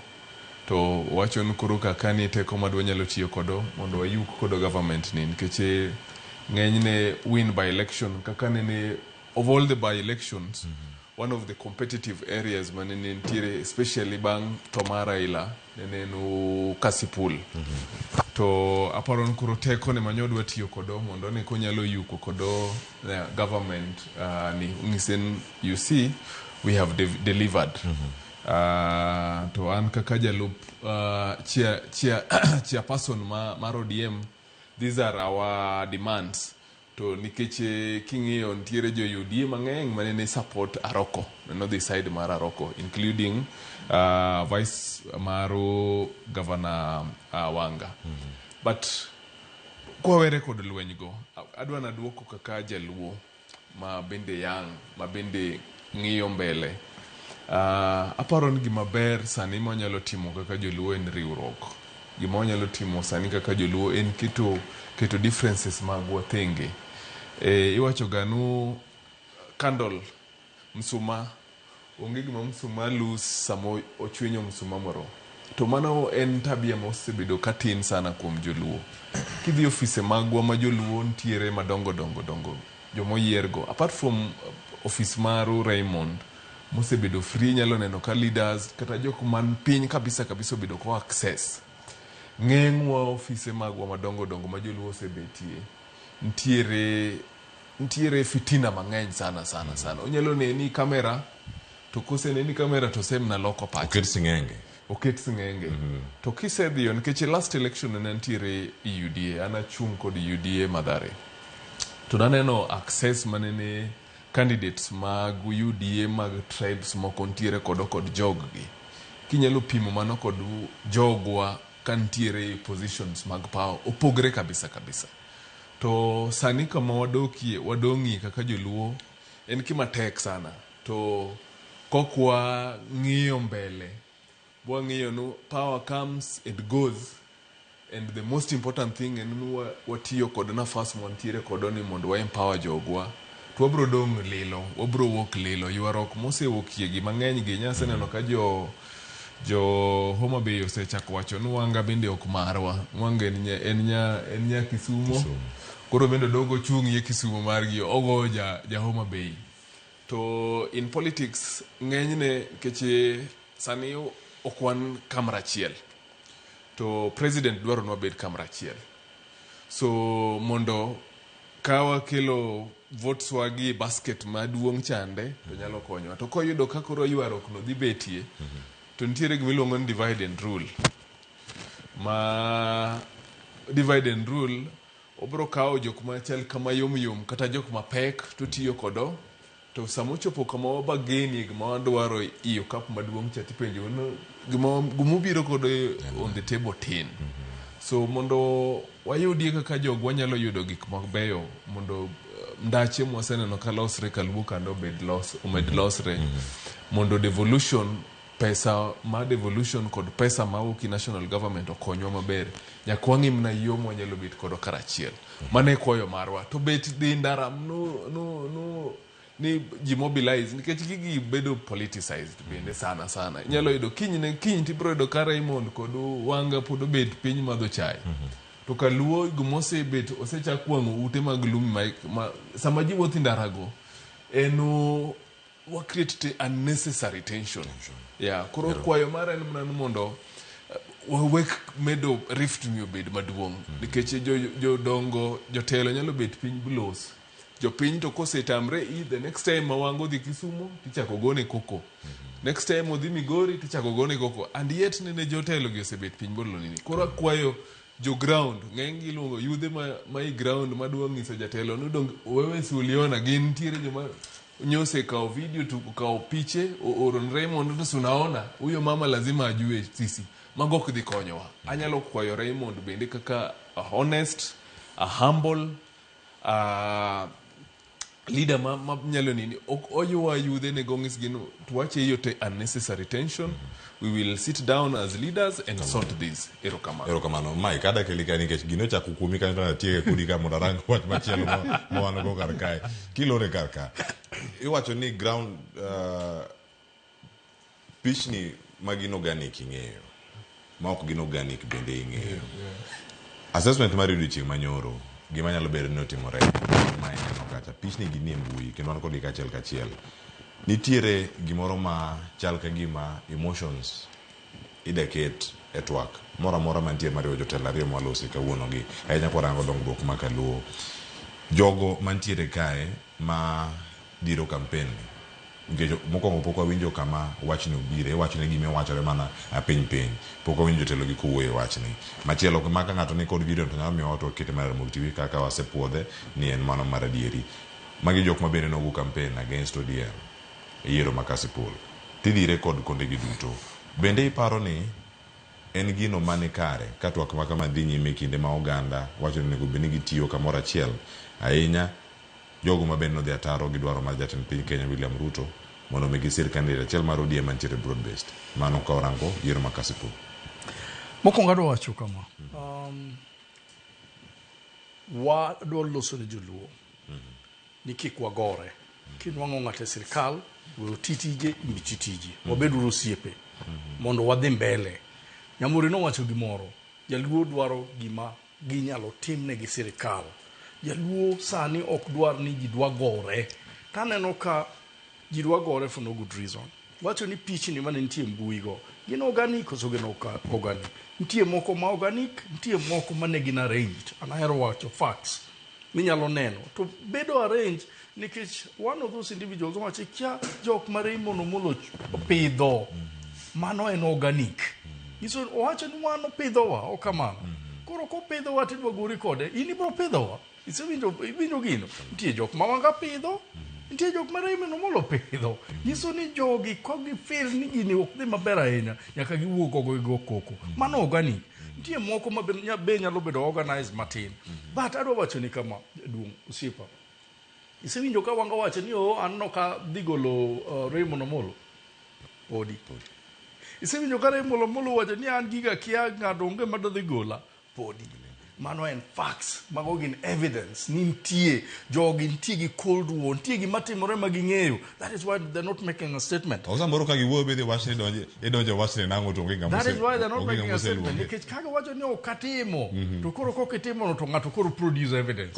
to wacho no koro kaka ni teko madwa nyalo tiyo kodo mondo wayuk kodo government ni nikech ng'enyne win by election kaka nene of all the by elections one of the competitive areas mane ntiere especially bang Tomara ila nene no Kasipul to aparo no koro teko ne manyodwa tiyo kodo mondo ne konyalo yuko kodo government ni ngisen you see we have delivered to an kaka jalup chairperson mar ODM these are our demands to nikech king'iyo ntiere jo UDA mang'eny mane ne support Aroko no the side mar Aroko including vice maro governor Wanga but kwawere kod lweny go adwa na duoko kaka jaluo ma bende yang ma bende ng'iyo mbele aparo ni gima ber sani monyalo timo kaka joluo en riwruok gima onyalo timo sani kaka joluo en keto differences magwa thenge iwacho ganu candle msuma onge gima msuma lose samo ochwenyo msuma moro to mano en tabia mosebedo katin sana kuom joluo kidhi ofise magwa ma joluo ntiere madongo jomoyiergo apart from office maru Raymond mosebedo free nyalo neno ka leaders kata jok man piny kabisa obedo ko access ng'engwa ofise magwa madongo ma joluo osebetie ntiere fitina mang'eny sana onyalo neni kamera to kose neni kamera to sem na loko pacho oket sing'enge to kisedhiyo nikech last election ne ntiere UDA ana chung kod UDA Madhare to naneno access manene candidates mag UDA mag tribes moko ntiere kod joggi kinyalo pimo mano kod jogwa kantiere positions mag power opogre kabisa to sani kama wadong'i kaka joluo en kima tek sana to kokwa ng'iyo mbele bwa ng'iyo no power comes and goes and the most important thing en watiyo kod nafas montiere kodoni mondo wa empower jogwa to wabro dong' lilo wabro wuok lilo ywarok mosewuokie gi mang'eny gi nyase neno ka jo Homa Bay osechako wacho ni Wanga bende ok marwa Wanga en nya Kisumo koro bende dogo chung' ye Kisumo margi ogo ja Homa Bay to in politics ng'enyne keche sani okwan kamera achiel to president dwaro nobed kamera achiel so mondo kawa kelo votes wagi basket maduong' chande to nyalo konyo to koyudo ka koro ywarok no dhi betie to ntiere gimiluongo ni divide and rule obro kawo jok machal kama yom kata jok mapek to tiyo kodo to samochopo kama wabageni gima wadwaro iyo kap maduong' cha tipenjo no gimobiro kodo on the table tin so mondo wayudie kaka jogwa nyalo yudo gik mabeyo mondo ndache mwaseneno ka losre Kaluo kando omed losre mondo devolution pesa ma devolution kod pesa ma uki national government okonywa maber nyakwangi mna yo mwanyalo bit kodo karachiel mane koyo marwa to bet dhi ndaram no ni mobilize nikech gigi bedo politicized bende sana nyalo yudo kiny tibro yudo ka Raymond kod Wanga pod bet piny madho chai to Kaluo gumose bet osechak wang'o ute mag lumi sama ji wuothi ndarago eno wa create unnecessary tension koro kwayo mara en mnano mondo wawek medo rift mi obed maduong' nikech jodongo jotelo nyalo bet piny bulos jopiny to kosetamre the next time mawango dhi Kisumo tichako gone koko next time odhi Migori tichako gone koko and yet nene jotelo gi osebet piny bolo nini koro kwayo jo ground ng'eny giluongo yudhe ma i ground madwa ng'iso jatelo nudong wewe suliona gin tiere joma nyose kao video tu kao piche oron Raymond to sunaona huyo mama lazima ajue sisi mago kudhi konyowa. Anyalo kwayo Raymond bende kaka a honest, a humble, leader ma nyalo nini Ojiwa yudhe ne gongis gino tuwache hiyo te unnecessary tension. We will sit down as leaders and sort this. Erokamano Mike kada kelika nikech gino cha kukumika ndo tiege kudi ka modarang wach machielo mo wan go kar kae kilore kar ka iwacho ni ground pitch ni magino organic ing'eyo ma ok gin organic bende ing'eyo. Assessment mari odiochieng' manyoro gima nyalo bedo ni otimore ma ineno kacha pitch ni gini mbui kendo wan kod kachiel kachiel nitiere gimoro ma chal ka gima emotions ideket e twak mora mora mantiere mariwo jotelo ariyo mwalosi kawuono gi ahinya kwarango dongruok ma Kaluo jogo mantiere kae ma diro kampen nikech mokwongo pok wawinjo kama wachni obire wachni gima wachore mana piny pok wawinjo jotelo gi kowuoyo e wachni machielo maka ng'ato ni kod video to nyalo miyo to kete mar Ramogi TV kaka wasepuodhe ni en mano mar adieri magi jok ma bende nogo kampen against ODM yiero makasipul tidhire kod kondegi duto bende iparo ni en gino mane kare ka twak maka madhi nyime kinde ma oganda wacho ni nego bende gitiyo kamoro achiel ahinya jogo ma bende nodhi ataro gi dwaro mar jatend piny Kenya William Ruto mondo mi gisir candidate achiel mar ODM mantiere broad based mano ka orango yiero makasipul. Mokwongo adwa wacho kama wadwa loso ne joluo ni kik wagore kinwang'o ng'ato e sirkal we titije michitije wabeduru osiepe mondo wadhi mbele. Nyamori nowacho gimoro jaluo dwaro gima ginyalo timne gi sirkal. Jaluo sani ok dwar ni ji dwa gore taneno ka ji dwa gore for no good reason. Wacho ni pichni mane nitie mbui go gin organic koso gin organic. Nitie moko ma organic nitie moko mane gin arranged. Anahero wacho facts minyalo neno to bedo arranged nikech one of those individuals wacho kia jok mare mono molo pidho mano en organic. Iso wacho ni wano pidhowa o kamano koro ko pidhowa tidwa gori kode ini bro pidhowa. Iso winjo gino nitie jok ma wanga pidho nitie jok mare mono molo pidho. Iso ni jogi ko gi feel ni gini ok dhi maber ahinya nyaka giwuok ogo go koko mano organic. Nitie moko ma be nyalo bedo organized matin but adwa wacho ni kama duong' osiepa isewinjo ka wanga wacho ni an no ka dhigolo Raymond Omolo podi isewinjo ka Raymond Omolo wacho ni an giga kia ng'ato onge madhi gola podi mano en facts mago gin evidence ni nitie jogi nitie gi cold war nitie gi matimore ma ging'eyo. That is why they're not making a statement. Osamboro ka giwuoyo bende wachni donje wachni nango to nginga That is why they're not making a statement. Nikech kaga wacho ni okatimo to koro kokitimo no to ng'ato koro produce evidence.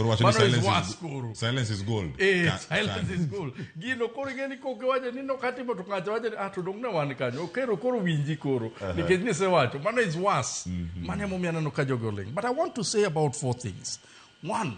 Silence is gold. Silence is gold. Gino koro ngeni koke wacho ni no katimo to ng'ato wacho to dong ne wan kanyo koro winji koro nikech ni se wacho mano is worse. Mane momiana no ka jogoling. But I want to say about 4 things. One,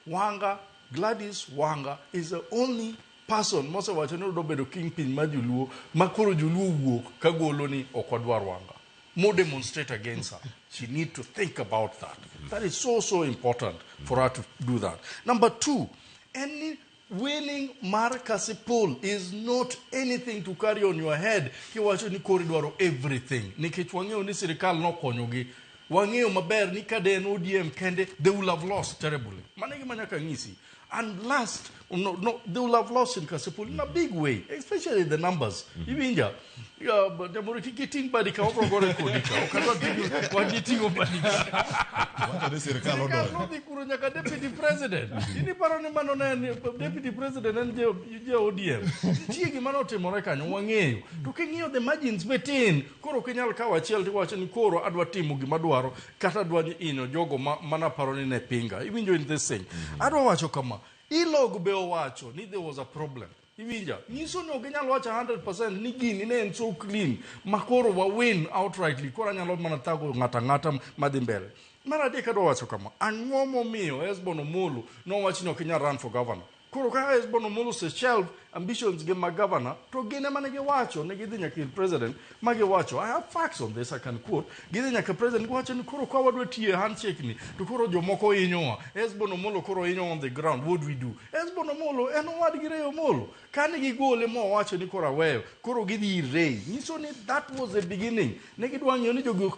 Gladys Wanga is the only person mose wacho ni do bedo kingpin ma joluo makoro joluo wuok kagolo ni okwadwar Wanga. More demonstrate against her. She need to think about that. That is so important for her to do that. Number 2, any winning Kasipul is not anything to carry on your head. Kiwacho ni koridwaro everything. Nikech wang'eyo ni sirikal no konyogi. Wang'eyo maber ni kaden ODM kende they will have lost terribly. Manegi manyaka ng'isi. And last, they will have lost in Kasipul in a big way, especially the numbers. Ibinja, Nyamori kiting badika opro gore kodika. Okadwa tingo waditingo badika. Wacha sirikal odo. Sirikal no kuro nyaka deputy president. Ini paro ni mano ne deputy president en je ODM. Tie gima notimore kanyo wang'eyo. To king'iyo the margins betin, koro kinyal kawo achiel tiwacho ni koro adwa timo gima dwaro kata adwa ino jogo mana paro ni ne pinga. Ibinjo in this thing. Adwa wacho kama Ilog be owacho ni there was a problem. Iwinja, nyiso ni oginyal wacho 100% ni gini ne en so clean makoro wa win outrightly kora nyalo mana tago ng'ata madhi mbele. Mara adek adwa wacho kama ang'o momiyo Esbon Omolo no wacho ni okinyal run for governor. koro kaka Esbon Omolo se shelve ambitions gi mag governor to gine mane giwacho ne gidhi nyaka president ma giwacho I have facts on this I can quote gidhi nyaka president giwacho ni koro ka wadwa tiye handshake ni to koro jomoko hinyowa Esbon Omolo koro hinyo on the ground what do we do Esbon Omolo en owad gi Ray Omolo kane gigole mowacho ni koro aweyo koro gidhi Ray nyiso ni that was the beginning ne gidwa ng'iyo ni jogi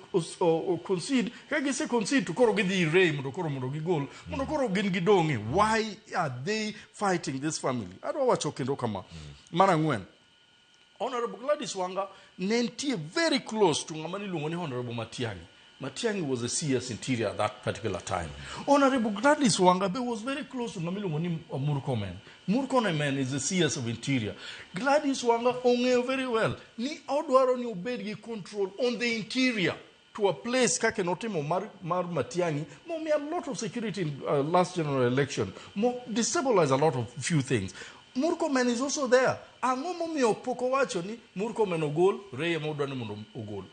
concede ka gise concede to koro gidhi Ray mondo gigol mondo koro gin gidong'e why are they fighting this family adwa wacho kendo kama mar ang'wen Honorable Gladys Wanga ne nitie very close to ng'ama niluongo ni Honorable Matiang'i was a CS interior at that particular time. Honorable Gladys Wanga was very close to Namilungoni Murkomen. Murkomen is the CS of interior. Gladys Wanga ong'eyo very well. Ni odwaro ni obed control on the interior to a place kake notimo mar Matiang'i. Mo a lot of security in last general election. Mo destabilize a lot of few things. Murkomen is also there. Ang'o momiyo poko wacho ni Murkomen ogol, Ray modwa ni mondo ogol.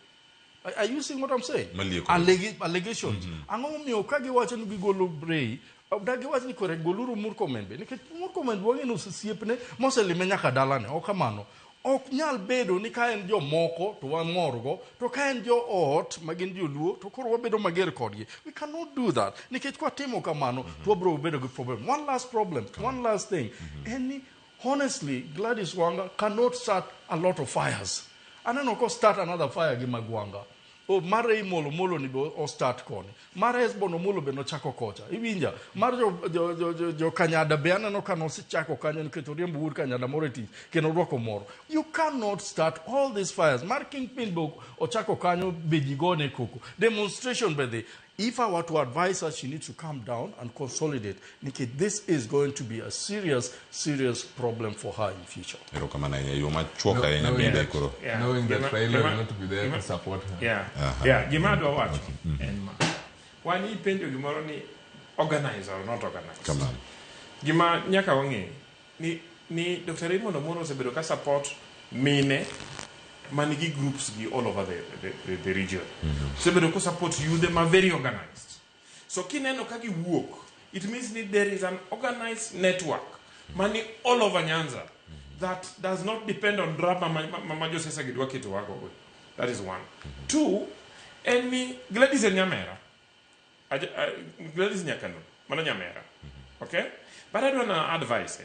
Are you seeing what I'm saying? Allegations. Ang'o momiyo ka giwacho ni gigolo Ray, giwacho ni kore goluru Murkomen be. Nikech Murkomen wang'e no siepne moselime nyaka dalane. Ok kamano. Ok nyal bedo ni ka en jomoko to wamorgo to ka en jo ot magin joluo to koro wabedo mager kodgi. We cannot do that. Nikech kwa timo kamano to wabro bedo gi problem. One last thing. Honestly, Gladys Wanga cannot start a lot of fires. And then, of course, start another fire gi Magwanga. O mare molo ni o start koni. Mare Esbon Omolo be no chako kocha. Iwinja. Mare jo Kanyada be aneno ka no si chako kanya niketo riembo wur Kanyada moreti keno rwako moro. You cannot start all these fires. Mare Kingpin bo o chako kanyo be jigone koko. Demonstration be the if I were to advise her, she needs to calm down and consolidate. Nikki, this is going to be a serious problem for her in future. Knowing that Raila will not be there to support her. Yeah. Gimado watch. One he paint you ni organize or not organize. Come on. Gima nyaka wangi ni Dr. Raymond Omolo sebedo ka support mine manigi groups all over the region. So they support you, them are very organized. So kineno kagi work, it means that there is an organized network, money all over Nyanza, that does not depend on drama. That is one. Two, any Gladys Nyamera, Gladys Nyakano, Mana Nyamera. Okay? But I don't know advice.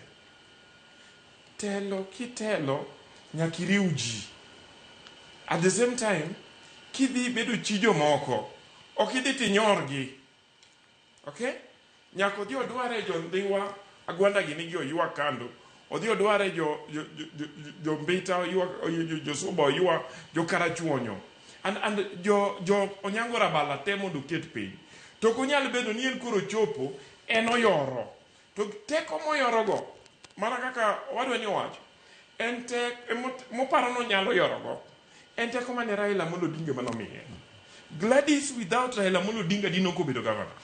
Kitelo, Nyakiriuji. At the same time, kidi bedu chijo moko, o kidi tinyorgi. Okay? Nyako dio duare jo ndingwa, Agwanda gini jo yuwa kando, o dio duare jo mbita, jo suba, jo karachuonyo. And jo onyango rabala temo du ket pay. To kunyal bedu nien kuro chopo, eno yoro. To teko mo yoro go, marakaka, wadwe ni watch. Ente, moparono nyalo yoro go. Ente koma ne Raila Amolo Odinga manomiye. Gladys without Raila Amolo Odinga dino ko bedo governor.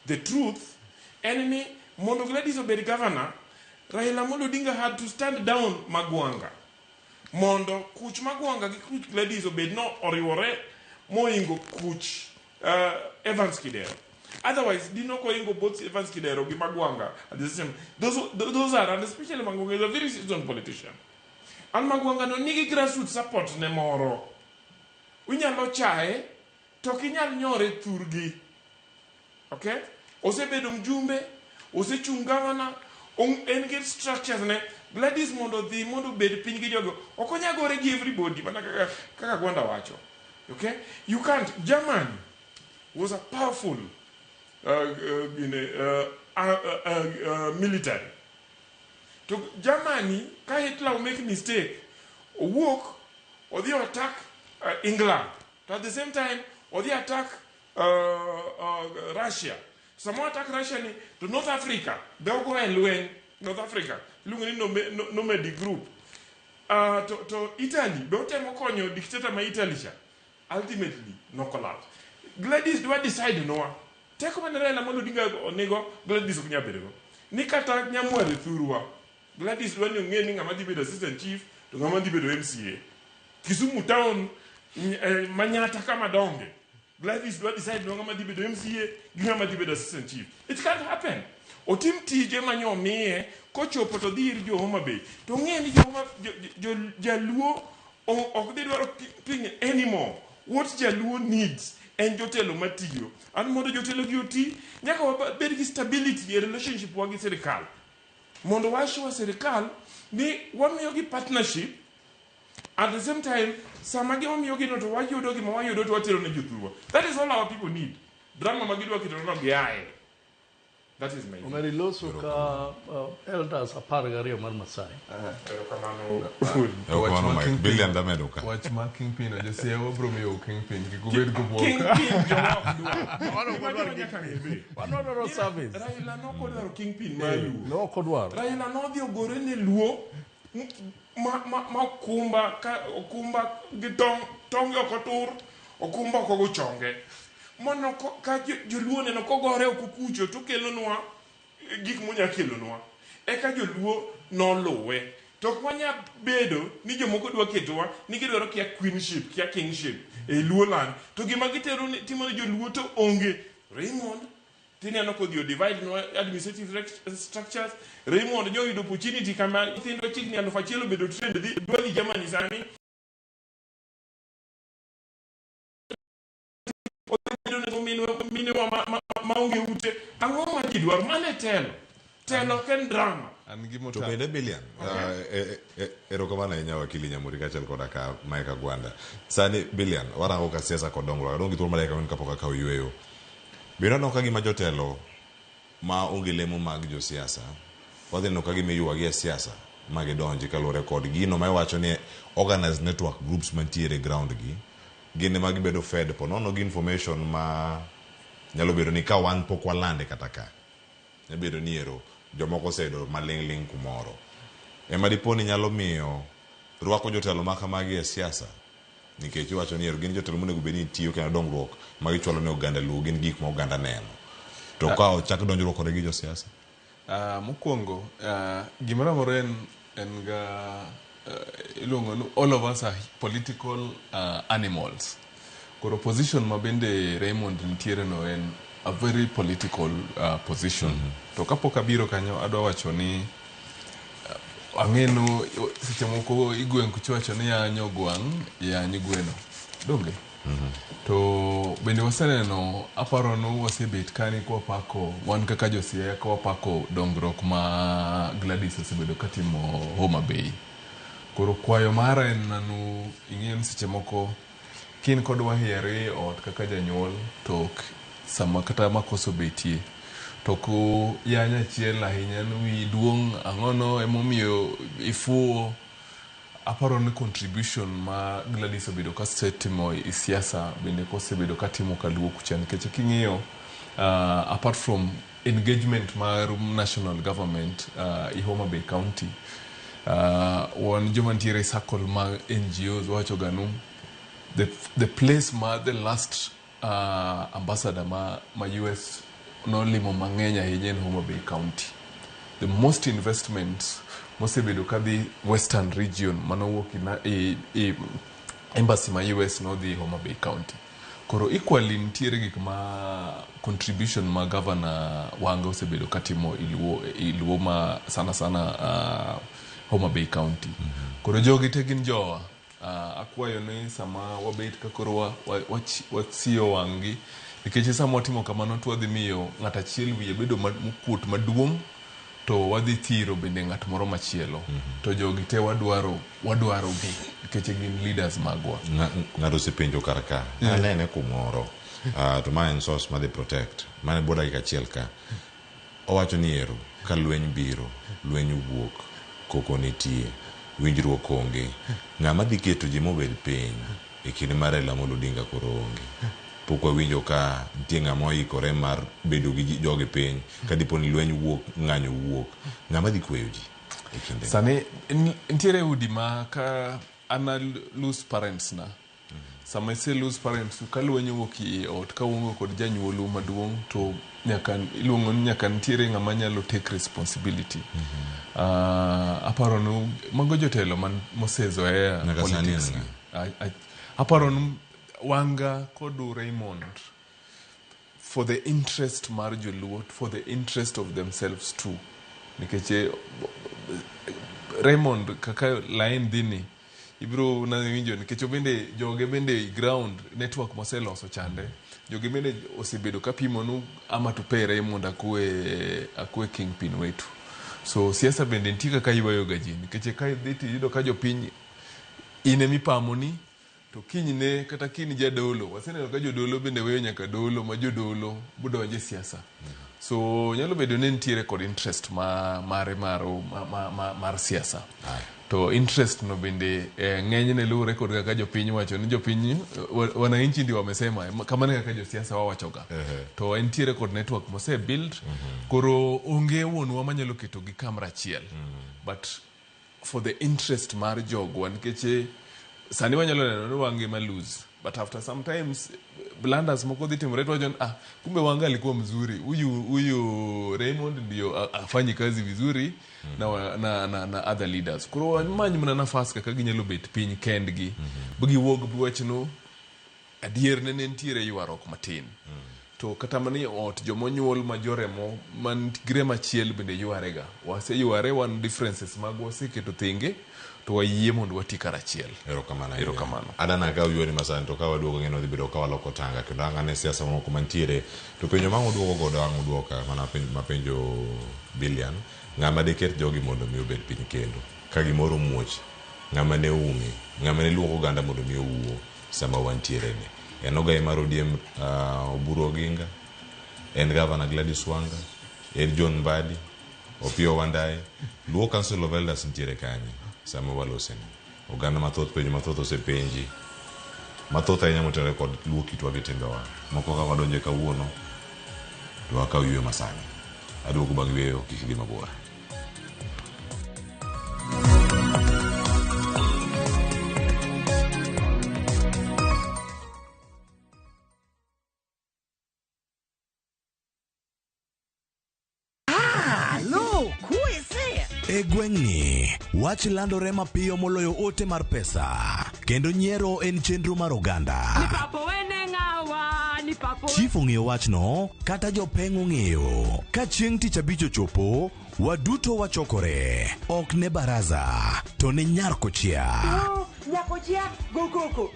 The truth, enemy mondo Gladys obed governor, Raila Amolo Odinga had to stand down Magwanga. Mondo kuch Magwanga gi kuch Gladys obed no oriwore moingo kuch Evans Kidero. Otherwise, dino ko ingo both Evans Kidero gi Magwanga at the same. Those are, and especially Magwanga is a very seasoned politician. And Magwanga no nigi grassroots support ne moro. Unyalo chae, to kinyal nyore thurgi. Okay? Ose bedo mjumbe, ose chungavana, en get structures ne. Gladys mondo bed pingi jogo. Okonya gore gi everybody, mana kaka Agwanda wacho. Okay? You can't. Germany was a powerful military. To Germany, ka Hitler will make a mistake, or walk, or they attack England. But at the same time, or they attack Russia. Some attack Russia to North Africa. They'll go and win North Africa. Look at no the group. To Italy, don't tell me dictator my Italy. Ultimately, no collapse. Gladys do I decide no one. Take on the Raila Amolo Odinga or nego Gladys of Nyabero. Nikata Nyamori Thurua. Gladys when you're getting a Madibe assistant chief to Gamadibe MCA. Kisumu town Manyata Kamadonge. Gladys do I decide no Gamadibe MCA, Gamadibe assistant chief. It can't happen. otim tije manyo miye kochopo to dhi ir jo Homa Bay to ng'e ni jaluo ok dhi dwaro piny anymore. What jaluo needs en jotelo matiyo. An mondo jotelo gi oti nyaka wabed gi stability e relationship wa gi sirikal. Mondo washwa sirikal ni wamiyo gi partnership at the same time sama gi wamiyo gi no to wayudo gi ma wayudo to watero ne jothuwa. That is all our people need. Drama magidwa kito no giae. That is my Omeri loso ka elders apar gariyo mar Masai. Billian da meduka. Watch ma Kingpin o jose o bro mi o Kingpin ki kubed go boka. Kingpin jawab Wanodoro service. Raila no kodwaro Kingpin malu. No kodwaro. Raila no dhi ogore ne luo ma okumba gi tong okotur okumba kogo chonge. Mono ka joluo neno kogore okukucho to kelonwa gik monya kelonwa eka joluo noluwe to kwanya bedo ni jomoko dwa ketowa ni gidwaro kia queenship kia kingship e luo land to gima gitero timo ne joluo to onge. Raymond tineno ko dio divide no administrative structures. Raymond nyo yudo opportunity kama thindo chikni 1000 bedo trend dhi Germany sani maonge ute ang'o ma ji dwaro mane telo ken drama to bende Billian erokamano ahinya wakili Nyamori kaachiel koda ka Mike Agwanda. Sani Billian warango ka siasa kod dongruok adong' gi thuolo malaika wen kapok akawo yweyo biro no ka gima jotelo ma onge lemo mag josiasa wadhi no ka gima iywa gi siasa ma gidonji kaluwore kod gino ma iwacho ni organized network groups mantiere ground gi gine ma gibedo fed po nono gi information ma nyalo bedo ni ka wan pok walande kata ka nyalo bedo ni ero jomoko osedo maling' kumoro ema dipo ni nyalo miyo rwako jotelo ma kamagi e siasa nikech iwacho ni ero gin jotelo monego bed ni tiyo kendo dongruok ma gichwalo ne oganda luwo gin gik ma oganda neno to ka ochak donjruok kode gi josiasa. Mokwongo gimoro moro en ga ilongo no all of us are political animals. Koro position ma bende Raymond nitiere no en a very political position. To kapok abiro kanyo adwa wacho ni ang'eno seche moko igweng' kuchwacho ni yanyo gwang' yanyo gweno donge to bende waseneno aparo no wasebet kani kwa pako wan kaka josiaya kwa pako dongruok ma Gladys osebedo katimo Homa Bay. Koro kwayo mara en nanu ing'eyo ni seche moko kin kod wahiere ot kaka janyuol to sama kata makoso betie to ko yanya achiel ahinya wi duong' ang'ono emomiyo ifuo aparo ni contribution ma Gladys obedo ka setimo i siasa bende kosebedo katimo Kaluo kucha nikech king'iyo apart from engagement mar national government i Homa Bay County wan joma ntiere circle ma NGOs wacho ganu the place ma the last ambassador ma US no limo mang'eny ahinya en Homa Bay County. The most investments mosebedo kadhi western region manowuok embassy ma US no dhi Homa Bay County. Koro equally nitiere gik ma contribution ma governor Wanga osebedo katimo iluo ma sana Homa Bay County. Koro jogi te gin jowa akwayo ni sama wabet ka koro wachiyo wangi nikech sama watimo kamano to wadhi miyo ng'at achiel wiye bedo mokut maduong' to wadhi thiro bende ng'at moro machielo to jogi te wadwaro gi nikech gin leaders magwa. Ng'ato osepenjo kar ka anene kumoro to ma en source ma dhi protect mane bwo dakika achiel ka owacho ni ero ka lweny biro lweny wuok koko nitie winjruok onge ng'ama dhi keto ji mobed piny e kinde mar Raila Amolo Odinga koro onge pok wawinjo ka nitie ng'ama oikore mar bedo gi jogi piny ka dipo ni lweny wuok ng'anyo wuok ng'ama dhi kweyo ji e kinde sani nitiere udi ma ka ana lose parents na sama ise lose parents ka lweny wuok i ot ka uongo kod janyuolu maduong' to iluongo ni nyaka nitiere ng'ama nyalo take responsibility. Aparo no mago jotelo mosezoea politics. Aparo no Wanga kod Raymond for the interest mar joluo, for the interest of themselves too. Nikech Raymond kaka line dhini ibro na winjo nikech bende joge bende ground network moseloso chande joge bende osebedo kapimonu ama to pay Raymond akwe kingpin wetu. So siasa bende nitie kaka ywayo gaji nikech ka dhiti yudo ka jopiny ine mipamoni to kinyne kata kini jadolo waseneno ka jodolo bende weyo nyaka dolo ma jodolo budonje siasa. So nyalo bedo ni nitiere kod interest mar siasa. To interest no bende ng'enyne luwore kod kaka jopiny wacho ni jopiny wananchi ndio wamesema kama kaka josiasa wawachoga. To nitiere kod network mose build koro onge wonwa manyalo keto gi kamera achiel. But for the interest mar jogwa nikech sani wanyalo neno ni wange ma lose. But after sometimes blunders moko dhi timore to kumbe wanga alikuwa mzuri. Huyu Raymond ndio afanyi kazi vizuri na other leaders. Kuro manyi mna nafasi kaka ginyalo bet piny kendgi. Bugi wog buwachno adier ne ntiere ywarok matin. To kata mani ot jomonyuol majoremo man gre machiel bende ywarega. Wase yware wan differences mag waseketo thenge to wayie mondo wati karachiel. Erokamano. Adana ka uyoni masani to ka waduogo ngeno dhi bedo ka waloko tanga kendo angane siasa moko mantiere to penjo mango duogo godo ang duoka mana penjo Billian ngama deket jogi mondo mi obed piny kendo ka gimoro muoch ngama ne umi ngama ne luoko ganda mondo mi owuo sama wantiere ne en ogai mar ODM Oburu Oginga en Governor Gladys Wanga en John Mbadi Opio Wandayi luo Council of Elders ntiere kanye sama waloseni oganda mathoth penjo mathoth osepenji mathoth ahinya motere kod luo kitwa gi timbewa moko kaka wadonje kawuono to wakaw yweyo masani aduogo bang' yweyo kik dhi mabor. E gweng'ni, wach landore mapiyo moloyo ote mar pesa, kendo nyiero en chenro mar oganda. Chief ong'eyo wachno, kata jopeng' ong'eyo. Ka chieng' tich abich ochopo, waduto wachokore, ok ne baraza, to ne nyarkochia. Nyakochia gokoko.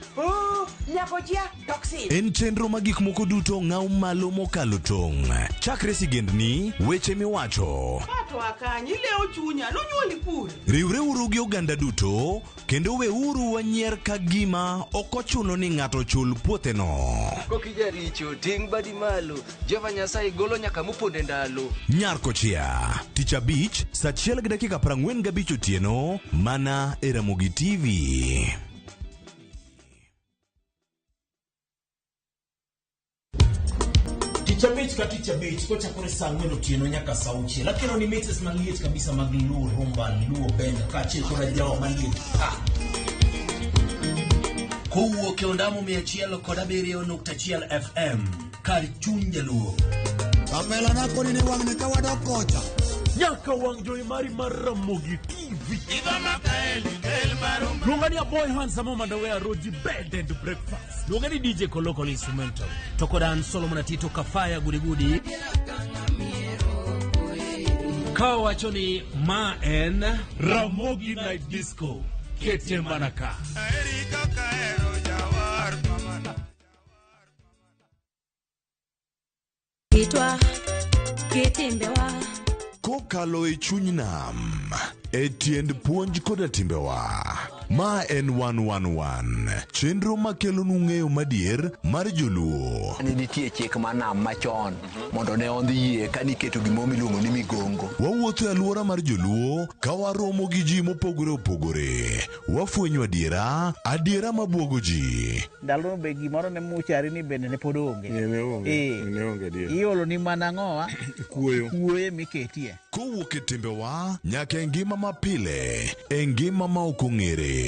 Nyakochia toxin. En chenro ma gik moko duto ng'aw malo mokalo tong'. Chakre sigendni, weche miwacho. Pato akanyi leo chunya, nonyuoli pur. Riwre uru gi oganda duto, kendo we uru wanyier ka gima okochuno ni ng'ato chul puothe no. Kokija richo, ting badi malo, Jehova Nyasaye golo nyaka muponde ndalo. Nyarkochia, tich abich, saa 1:45 otieno, mana e Ramogi TV. Ticha beach kocha kore saa 4 otieno nyaka saa 6 lakini ni mixes maliet kabisa mag Luo rumba Luo benda kache kora jawa maliet kowuok e ondamo 107.1 FM kar chuny Jaluo Amela na koni ni wangne ka wadok kocha nyaka wang joy mari mar Ramogi TV Lungani boy handsome Mandawea Roji bed and breakfast Lungani DJ Kolokolo instrumental Tokodan Solomon Atito Kafaya Gudi Kawa choni ma en Ramogi Night Disco Kete Manaka Kitwa Kitimbewa Kokalo e chuny nam, e tiend puonj koda timbewa. Ma en 111, chenro makelo nung'eyo madier mar Joluo. Nitie chik manam machon, mondo ne ondhiye ka niketo gimomi luongo ni migongo. Wawuotho e alwora mar Joluo, ka waromo gi ji mopogore opogore. Wafwenyo adiera mabwogo ji. Ndalo be gimoro ne muchari ni bende ne pod onge. Ne onge dier. Iolo ni mana ng'owa. Kuoye miketie. Kowuok e timbewa, nyaka e ngima mapile, e ngima ma ok ong'ere.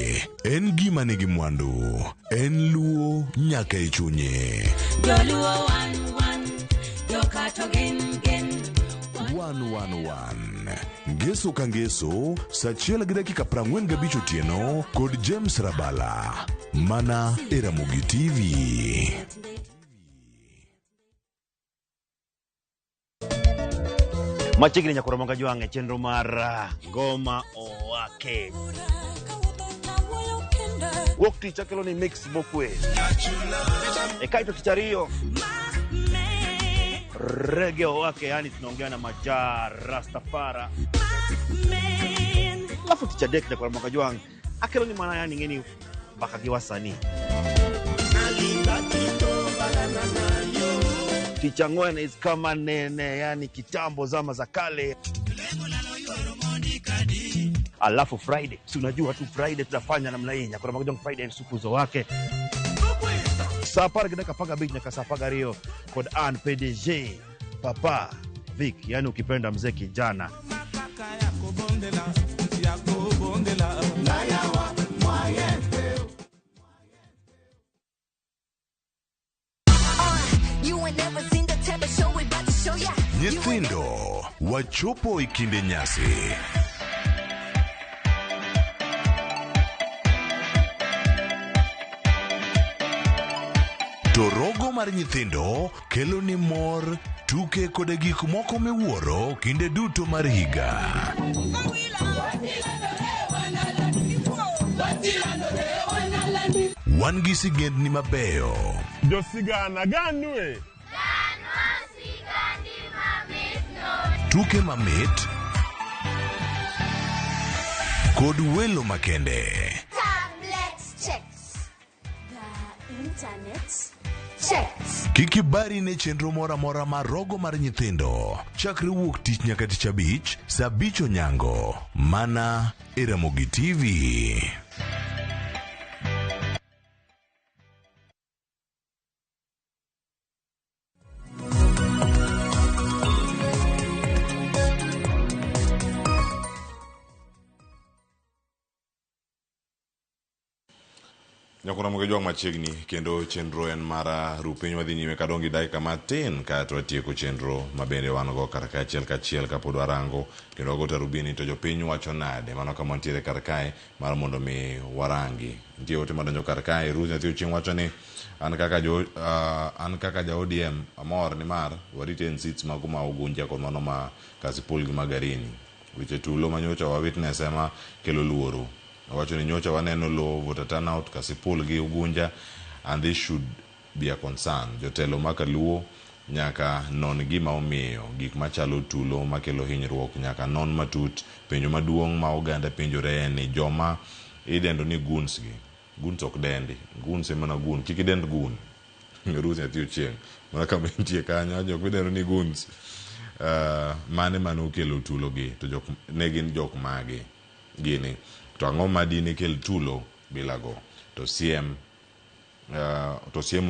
En gima nigi mwandu, en Luo nyaka e chunye. Joluo 111, jokato gen 111, ngeso ka ngeso, saa 1:45 otieno, kod James Rabala, mana e Ramogi TV. Machigni nyakoromonga jwange chenro mar ngoma owake. Wuok tich akelo ni mix mokwe. Kaito tichario. Reggae owake, yani tunaongea na majar Rastafara. Alafu tichadek nyakoromonga jwange akelo ni mana yani ngeni baka kiwasani. Tichangwen is kama nene, yani kitambo zama za kale. Alafu Friday, si unajua tu Friday tutafanya namna hii. Kuna magojong Friday ni sukuzo wake. Sapara kidaka paga beach na kasapaga rio kod an PDG Papa Vic, yani ukipenda mzee kijana. Nyithindo wachopo ikinde nyasi. Torogo mar nyithindo kelo ni mor, tuke kod gik moko miwuoro kinde duto mar higa. Wan gi sigendni mabeyo. Jo sigana ganwe. Tuke mamit kod welo makende. Tablets checks. The internet checks. Kikibari ne chenro mora mora mar rogo mar nyithindo. Chakre wuok tich nyaka tich abich, saa 5 onyango. Mana e Ramogi TV. Nyakuna mugejwa machegni kendo chenro en mara rupiny wadhi nyime kadongi dakika matin ka to atieko chenro mabende wango karaka achiel ka pod warango kendo wago tarubini to jopiny wacho nade mano kama ntiere karakae mar mondo mi warangi. Ntie ote madonjo karakae Ruth Nyathi Ochieng wacho ni an kaka ja ODM amor ni mar wariten seats mago ma Ugunja kod mano ma Kasipul gi Magarini. Weche tulo manyocha wa witness ema kelo luoro. Wacho ni nyocha waneno low voter turnout Kasipul gi Ugunja, and this should be a concern. Jotelo ma Kaluo nyaka non gima omiyo gik machalo tulo makelo hinyruok nyaka non matut. Penjo maduong' ma oganda penjore ni joma idendo ni guns gi. Guns ok dendi. Guns emana gun. Kik idend gun. Ruth Nyathi Ochieng. Mana kama intie kanyo jok idendo ni guns. Mane okelo tulo gi to jok ne gin jok magi gini. To ang'o madini kel tulo bilago to siem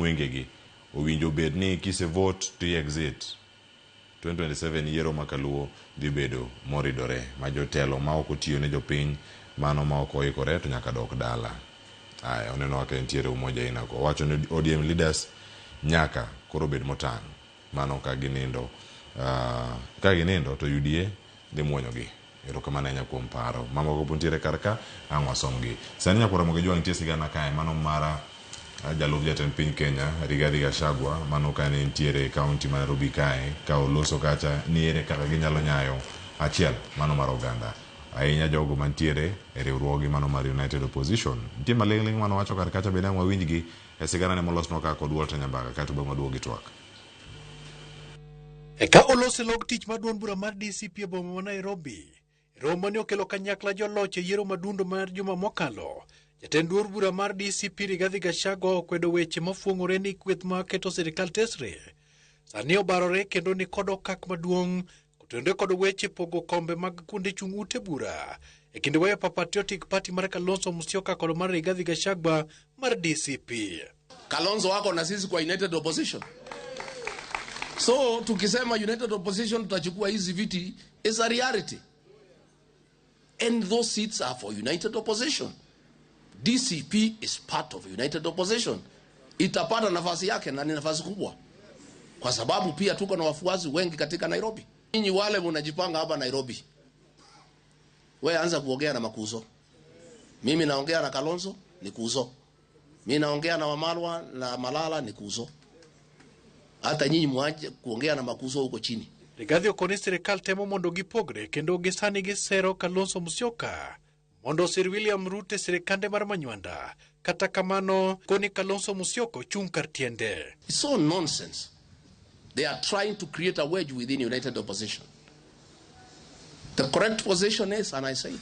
wengegi owinjo bed ni kise vote to exit 2027 yiero ma Kaluo dhi bedo moridore ma jotelo ma ok otiyo ne jopiny mano ma ok oikore to nyaka dok dala. Aya oneno wake ntiere umoja inako wacho ni ODM leaders nyaka koro bed motang' mano ka ginindo to UDA dhi muonyogi. Erokamana nyakuom paro mama go puntiere karka angwa somgi sani nyakura mogejwa ntie sigana kae mano mara jalov jatend piny Kenya Rigathi Gachagua mano kane ntiere county ma Nairobi kae ka oloso kacha niere kaka ginyalo nyayo achiel mano mar oganda ahinya jogo mantiere e riwruogi mano mar United Opposition. Ntie maling'ling mano wacho karkacha bende angwa winjgi e sigana ne molosno ka kod Walter Nyambaga kato bang' waduogi twak. Eka olose log tich maduong' bura mar DCP e boma ma Nairobi. Romo ne okelo kanyakla joloch e yiero madundo mar juma mokalo. Jatend duond bura mar DCP Rigathi Gachagua okwedo weche mofuong'ore ni kweth ma keto sirikal tesre. Sani obarore kendo ni kod okak maduong' kotende kod weche pogo kombe mag kuonde chung' ute bura. E kinde Wiper Patriotic Party mar Kalonzo Musyoka kod mar Rigathi Gachagua mar DCP. Kalonzo wako na sisi kwa United Opposition. So tukisema United Opposition tutachukua hizi viti is a reality. And those seats are for United Opposition. DCP is part of United Opposition. Itapata nafasi yake na ni nafasi kubwa. Kwa sababu pia tuko na wafuasi wengi katika Nairobi. Ninyi wale mnajipanga hapa Nairobi. Wewe anza kuongea na Makuzo. Mimi naongea na Kalonzo ni Kuzo. Mimi naongea na Wamalwa na Malala ni Kuzo. Hata nyinyi mwaje kuongea na Makuzo huko chini. Rigathi okoni sirikal temo mondo gipogre kendo gisani gisero Kalonzo Musyoka mondo Sir William Ruto sirikande mar Manywanda. Kata kamano koni Kalonzo Musyoka ochung' kar tiende. It's so nonsense. They are trying to create a wedge within united opposition. The correct position is, and I said,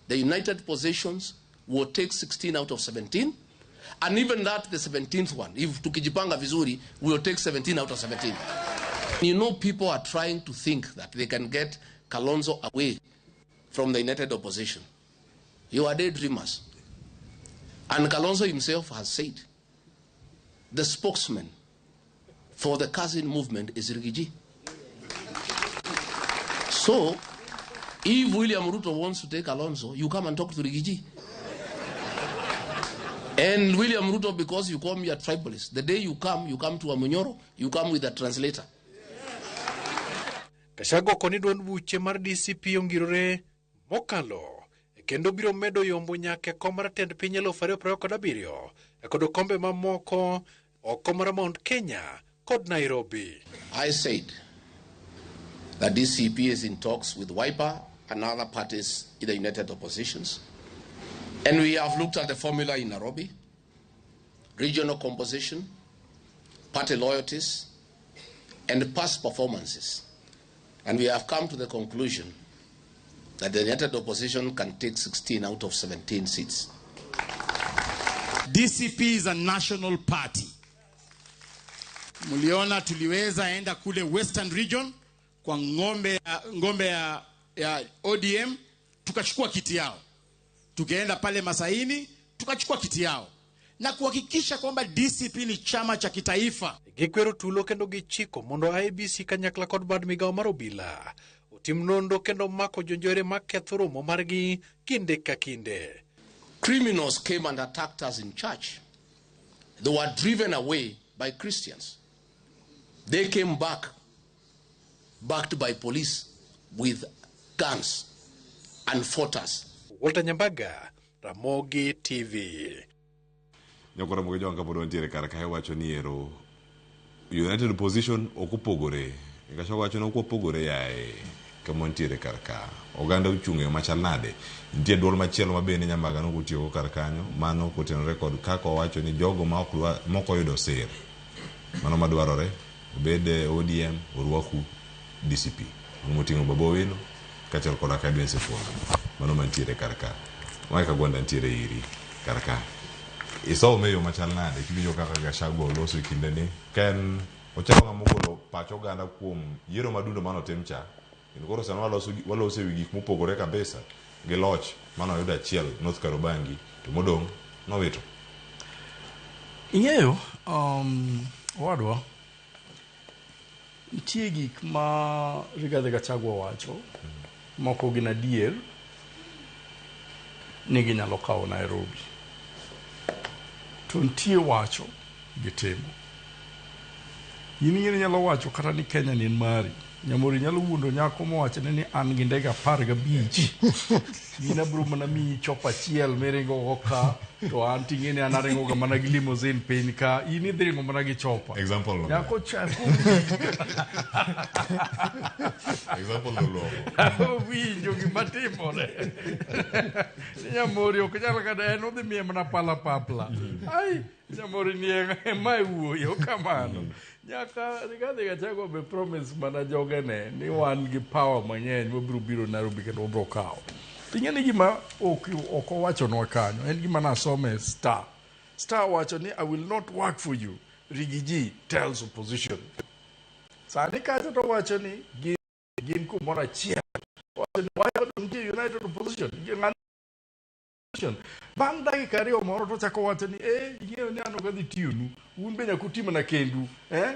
the united positions will take 16 out of 17, and even that, the 17th one, if tukijipanga vizuri, we will take 17 out of 17. You know, people are trying to think that they can get Kalonzo away from the united opposition. You are daydreamers. And Kalonzo himself has said, the spokesman for the cousin movement is Rigiji. So, if William Ruto wants to take Kalonzo, you come and talk to Rigiji. And William Ruto, because you call me a tribalist, the day you come to Amunyoro, you come with a translator. Kashago koni duond buche mar DCP ongirore mokalo kendo biro medo yombo nyake komara tend piny 2027 kod kombe mamoko okomara Mount Kenya kod Nairobi. I said that DCP is in talks with Wiper and other parties in the united oppositions. And we have looked at the formula in Nairobi, regional composition, party loyalties, and past performances. And we have come to the conclusion that the united opposition can take 16 out of 17 seats. DCP is a national party. Muliona tuliweza enda kule Western Region kwa ngombe ya ODM tukachukua kiti yao. Tukaenda pale Masaini tukachukua kiti yao. Na kuhakikisha kwamba DCP ni chama cha kitaifa. Gikwero tulo kendo gichiko mondo IEBC kanyakla kod bad migao mar obila otim nondo kendo mako jonjore maketho romo margi kinde ka kinde. Criminals came and attacked us in church. They were driven away by Christians. They came back, backed by police with guns and fought us. Walter Nyambaga, Ramogi TV. Nyakora mogo jonga pod wantiere kar kae wacho ni ero united opposition okupogore. Ngasho wacho no okupogore yae kama wantiere kar ka. Oganda uchunge machal nade. Nitie duol machielo mabende Nyambaga no kutiyo kar kanyo mano kotenore kod kaka wacho ni jogo moko yudo sir. Mano madwarore obed ODM orwaku DCP. Motingo Babo Wino kachal koda ka Bense Fuona. Mano mantiere kar ka. Mike Agwanda ntiere iri kar ka. Iso meyo machal nade kibiyo kaka Gashago loso kindeni ken ochalo ngamogolo pacho ganda kuom yiero madundo mano temcha koro sana walose wi gik mopogore kabisa gi loch mano yuda achiel North Karobangi to modong no wito ing'eyo wadwa nitie gik ma Rigathi Gachagua wacho moko gin adier ni ginyalo kawo Nairobi. To nitie wacho gitimo. Yini nyalo wacho kata ni Kenya ni mari. Nyamori nyalo wuondo nyako mowacho ni an gi ndege 15. Gina bro mana mi chopa achiel meringo oka to an ting'e ni an aringo ga mana gi limousine piny ka ini dhiringo mana gi chopa. Example no. Nyako chako. Example no lo. Winjo gima timore. Nyamori ok nyalo kada en odhi miye mana pala papla. Ai Nyamori ni mai wuoyo kamano. Nyaka Rigathi Gachagua be promise mana jogene ni wan gi power mang'eny mobiro biro Nairobi kendo obro kawo. Ting'eni gima ok owacho nwa kanyo en gima nasome Star. Star wacho ni I will not work for you. Rigiji tells opposition. Sani kacho to wacho ni gin kumoro achiel. Wacho ni wacho ni united opposition. Bang' dakika ariyo moro to chako wacho ni ing'eyo ni an ok adhi tiyonu un be nyaka uti mana kendu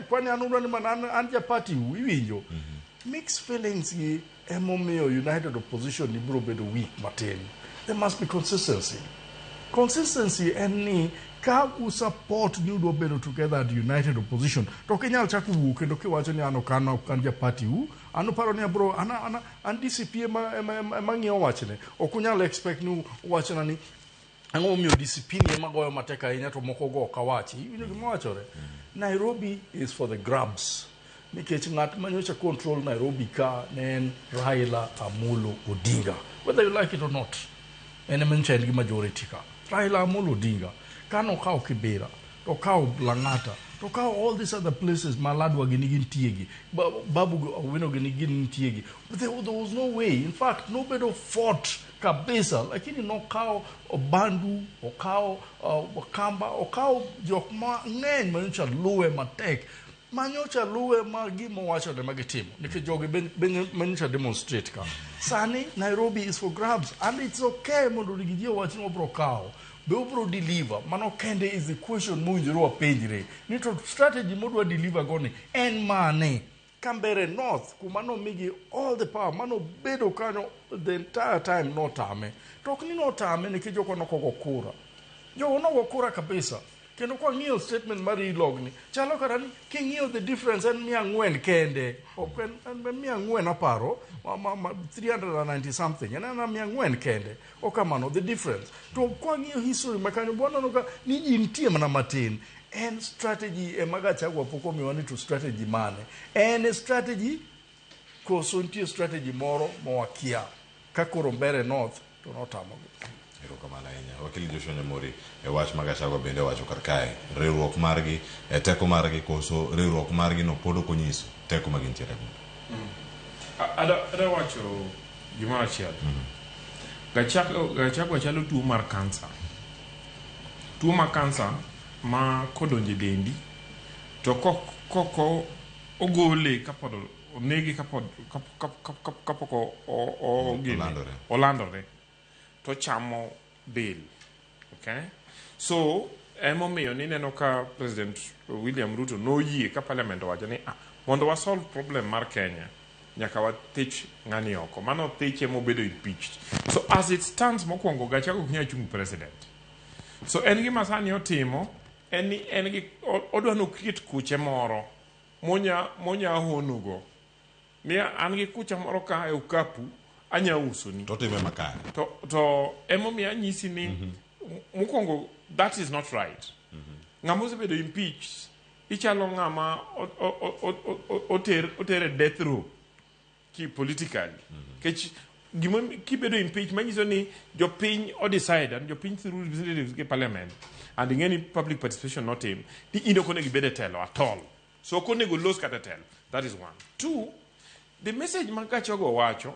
kwani an udwa ni mana an japati iwinjo mixed feelings gi emomiyo united opposition ni biro bedo weak matin. There must be consistency. Consistency en ni ka support ni udwa bedo together at united opposition to kinyal chako wuok kendo kiwacho ni an ok japati an paro ni bro an DCP mang'iyo wachne ok unyal expect ni wachna ni ang'o miyo DCP ni ema goyo matek ahinya to moko go ok awachi. Gimowachore Nairobi is for the grabs. nikech ng'at manyocha control Nairobi ka ne en Raila Amolo Odinga, whether you like it or not. En mancha en gi majority ka. Raila Amolo Odinga kano kao Kibera, to kao Lang'ata, to kao all these other places, Maladwa ginigin tiegi, Babu Owino ginigin tiegi. But there was no way. In fact, nobody fought kabisa, lakini no kao Bandu, o kao Wakamba, o kao jokma ng'eny manyocha luwe matek. Manyocha luwe magi mowacho de magitimo. Nike jogi manyocha demonstrate ka. Sani, Nairobi is for grabs. And it's okay mondo rigijio wachino bro kao. Be obro deliver. Mano kende is the question munjiro wa penjire. Nito strategy modo wa deliver goni. En mane. Kambere North, kumano migi all the power. Mano bedo kanyo the entire time no tame. Tokni no tame nike joko no koko kura. Joko no kura kabisa. Kendo kwa ng'iyo statement mari logni chalo karani king'iyo the difference en 400 kende ok en 400 aparo 390 something en 400 kende o kamano the difference to kwa ng'iyo history makanyo bwana noka ni intie mana matin en strategy emagachagwa poko miwani to strategy mane en strategy koso ntie strategy moro mowakia kakoro mbere north to notamo Erokamano ahinya. Wakili Joshua Nyamori, wach Gachagua bende wacho kar kae, riwruok margi, teko margi koso riwruok margi no pod ok onyiso teko ma gintiere go. Ada wacho gimoro achiel. Gachagua chalo tuo mar kansa. Tuo mar kansa ma kodonje dendi to koko ogole kapod onegi kapoko olandore. To chamo del. Okay? So, emomiyo nineno ka President William Ruto noyie ka parliament wacho ni mondo wa solve problem mar Kenya nyaka wathich ng'ani oko. Mano thich emobedo impeached. So as it stands mokwongo Gachagua ok nyal chung president. So en gima sani otimo en gi odwa no create kuche moro monya honugo. Mia an gi kucha moro ka e ukapu anya uso ni to time makare to emomi anyisi ni mukongo that is not right ngamuze bedo impeached ichalo ngama otere death row ki politically kech gimo kibedo impeached manyiso ni jopiny o decide and jopiny through representatives ke parliament and any public participation not him di indo kone gibede telo at all so kone go lose kata telo. That is one. Two, the message Gachagua wacho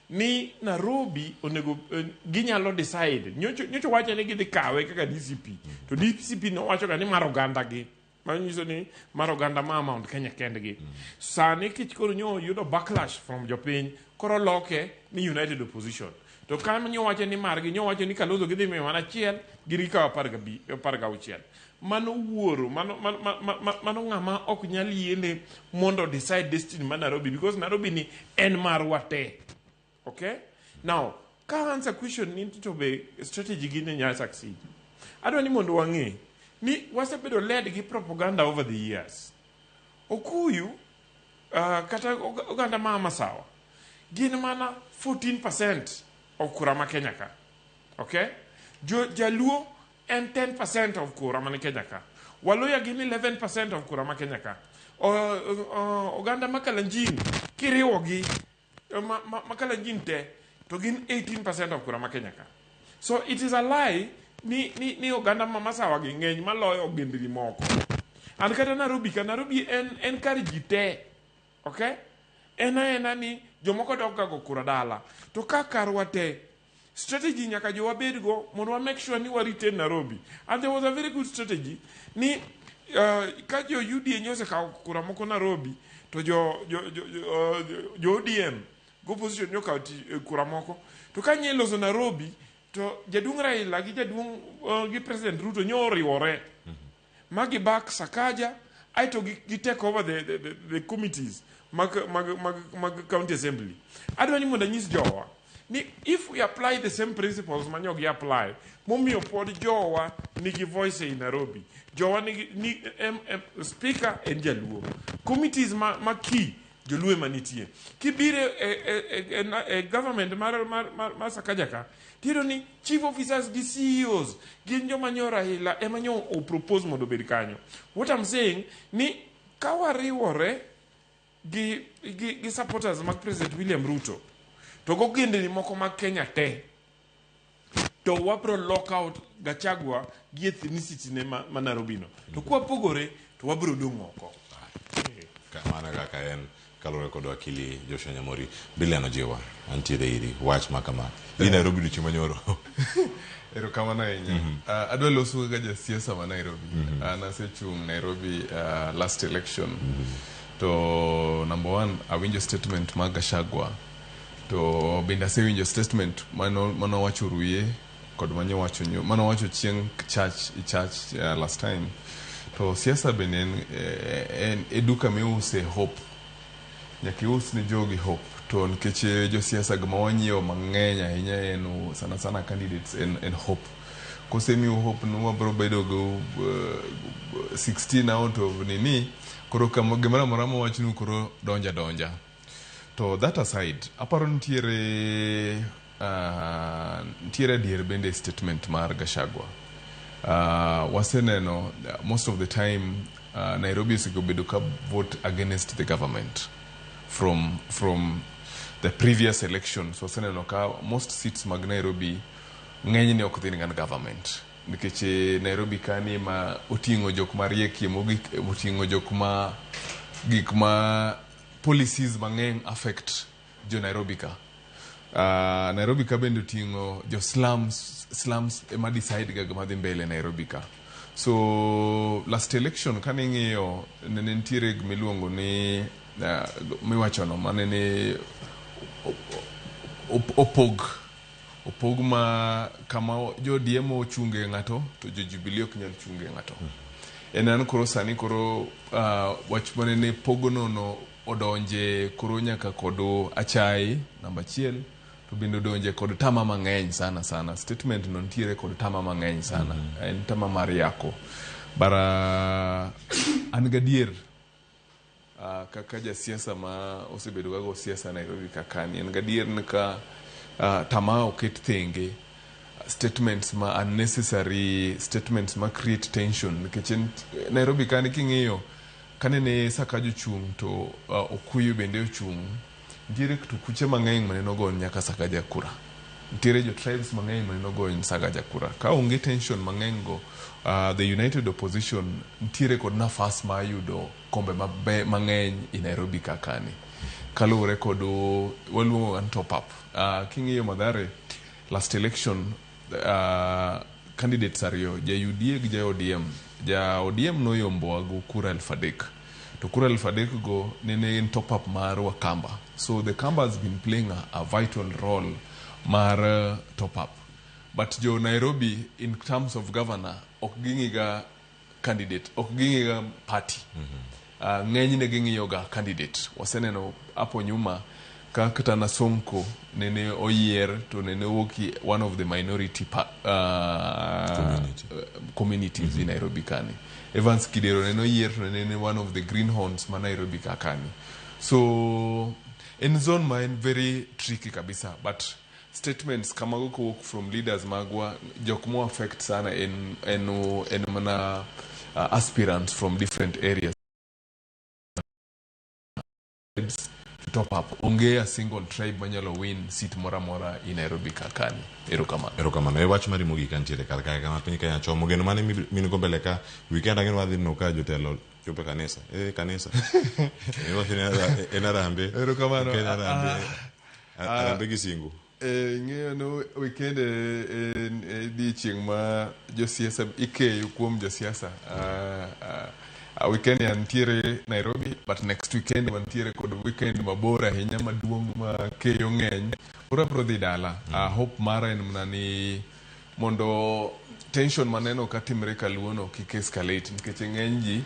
ni Nairobi onego ginyalo decide nyocho wacho ni gidhi kawe kaka DCP to DCP no wacho ga ni mar oganda gi manyiso ni mar oganda ma Mount Kenya kendgi sani kich koro nyo yudo backlash from jopiny koro loke ni United Opposition to kam nyo wacho ni margi nyo wacho ni Kalonzo gidhi miyo mana achiel girika 16 mano wuoro mano ng'ama ok nyal yiene mondo decide destiny ma Nairobi because Nairobi ni en mar wate. Okay? Now, ka answer question need to be strategy gine nya succeed. Adwa ni mondo wang'e ni wasebedo led gi propaganda over the years. Okuyu kata oganda mama sawa. Gin mana 14% of kura ma Kenya ka. Okay? Jaluo and 10% of kura ma Kenya ka. Waluya gin 11% of kura ma Kenya ka. Oganda Makalanjin kiriwogi Makalanjin te to gin 18% of kura ma Kenya ka. So it is a lie ni oganda masawa gi ng'eny maloyo ogendni moko. And kata Nairobi en kar ji te. Okay? Ena ni jomoko dok ga go kura dala. To ka karwa te strategy nyaka jo wabed go mondo wa make sure ni wa retain Nairobi. And there was a very good strategy ni ka jo UDA nyose ka kura moko Nairobi to jo ODM go position nyo ka kura moko to ka nyelo zo Nairobi to jadung Raila gi jadung gi President Ruto nyo riwore magi back Sakaja I to gi take over the committees mag county assembly. Adwa ni mondo nyis jowa ni if we apply the same principles manyo gi apply momiyo pod jowa nigi voice in Nairobi jowa ni speaker en jaluo committees ma key joluo manitie kibire government mar Sakajaka tiro ni chief officers gi CEOs gin joma nyo Raila emanyo o propose mondo bed kanyo. What I'm saying ni kawariwore gi supporters mag President William Ruto to gogendni moko mag Kenya te to wabro lock out Gachagua gi ethnicity ne ma Nairobi no to kwa pogore to wabro dong' oko kamana kaka en kalore kod wakili Joshua Nyamori. Billian Ojiwa antiere iri wach makama i Nairobi duchi manyoro. Ero kamano ahinya. Adwa loso ga jasiasa ma Nairobi. Nasechung' Nairobi last election. To number one, awinjo statement mag Gachagua. To bende asewinjo statement mano wacho Ruye kod mano wacho chieng' church last time. To siasa bende en eduka miuse hope. Nyaka ius ni jogi hope. To nikech jo siasa gama wanyiewo mang'eny ahinya en sana candidates en hope. Kosemiyo hope no wabro bedo go 16 out of nini koro kama gimara moramo wachnu koro donja. To that aside, aparo ntiere dier bende statement mar Gachagua. Waseneno most of the time Nairobi is bedo ka vote against the government from the previous elections. Waseneno ka most seats mag Nairobi ng'eny ne ok dhi ngan government nikech Nairobi kani ma oting'o jok marieki oting'o jok ma gik ma policies mang'eny affect jo Nairobi ka. Nairobi ka bende oting'o jo slums ema decide ga gima dhi mbele Nairobi ka. So last election kane ng'iyo nene ntiere gimiluongo ni miwachono manene opog ma kama jo diemo ochunge ng'ato to jo Jubilee ok nyal chunge ng'ato. Enan koro sani koro wach manene pogono no odonje koro nyaka kod achai namba 1 to bende odonje kod tama mang'eny sana statement no ntiere kod tama mang'eny sana en tama mar yako bara an gadier kaka jasiasa ma osebedo ga go siasa Nairobi kakani en gadier ka tama oket thenge statements ma unnecessary statements ma create tension nikech Nairobi kani king'iyo kanene Sakaja chung to Okuyu bende ochung ntiere to kuche mang'eny maneno go nyaka Sakaja kura ntiere jo tribes mang'eny maneno go Sakaja kura ka onge tension mang'eny go the united opposition ntiere kod nafas ma yudo kombe mang'eny i Nairobi kakani kalure kod waluongo an top up king'iyo Mathare last election candidates ariyo ja UDA gi ja ODM noyombo go kura 3,000 to kura 3,000 go nene in top up mar Wakamba. So the Kamba has been playing a vital role mar top up, but jo Nairobi in terms of governor ok gingiga candidate ok gingiga party ng'eny ne gingiyo ga candidate. Waseneno hapo nyuma kata na Sonko nene oyier to nene woki one of the minority communities in Nairobi kani. Evans Kidero nene oyier to nene one of the greenhorns ma Nairobi kakani. So in zone ma en very tricky kabisa, but statements kama go from leaders magwa jok mo affect sana en mana aspirants from different areas top up onge a single tribe manyalo win seat mora in Nairobi kakani. Erokamano e wach mari mogi kantiere karka kama piny Kenya chomo geno mane min go mbele ka weekend ang'en wadhi no ka jotelo chope kanisa kanisa enarambe erokamano arambe gisingo ng'eyo no weekend di chieng' ma josiasa ikeyo kuom josiasa weekend yantiere Nairobi, but next weekend wantiere kod weekend mabor ahinya maduong' ma keyo ng'eny koro bro dhi dala. Hope mara en mana ni mondo tension maneno katimre Kaluo no kik escalate nikech ng'eny ji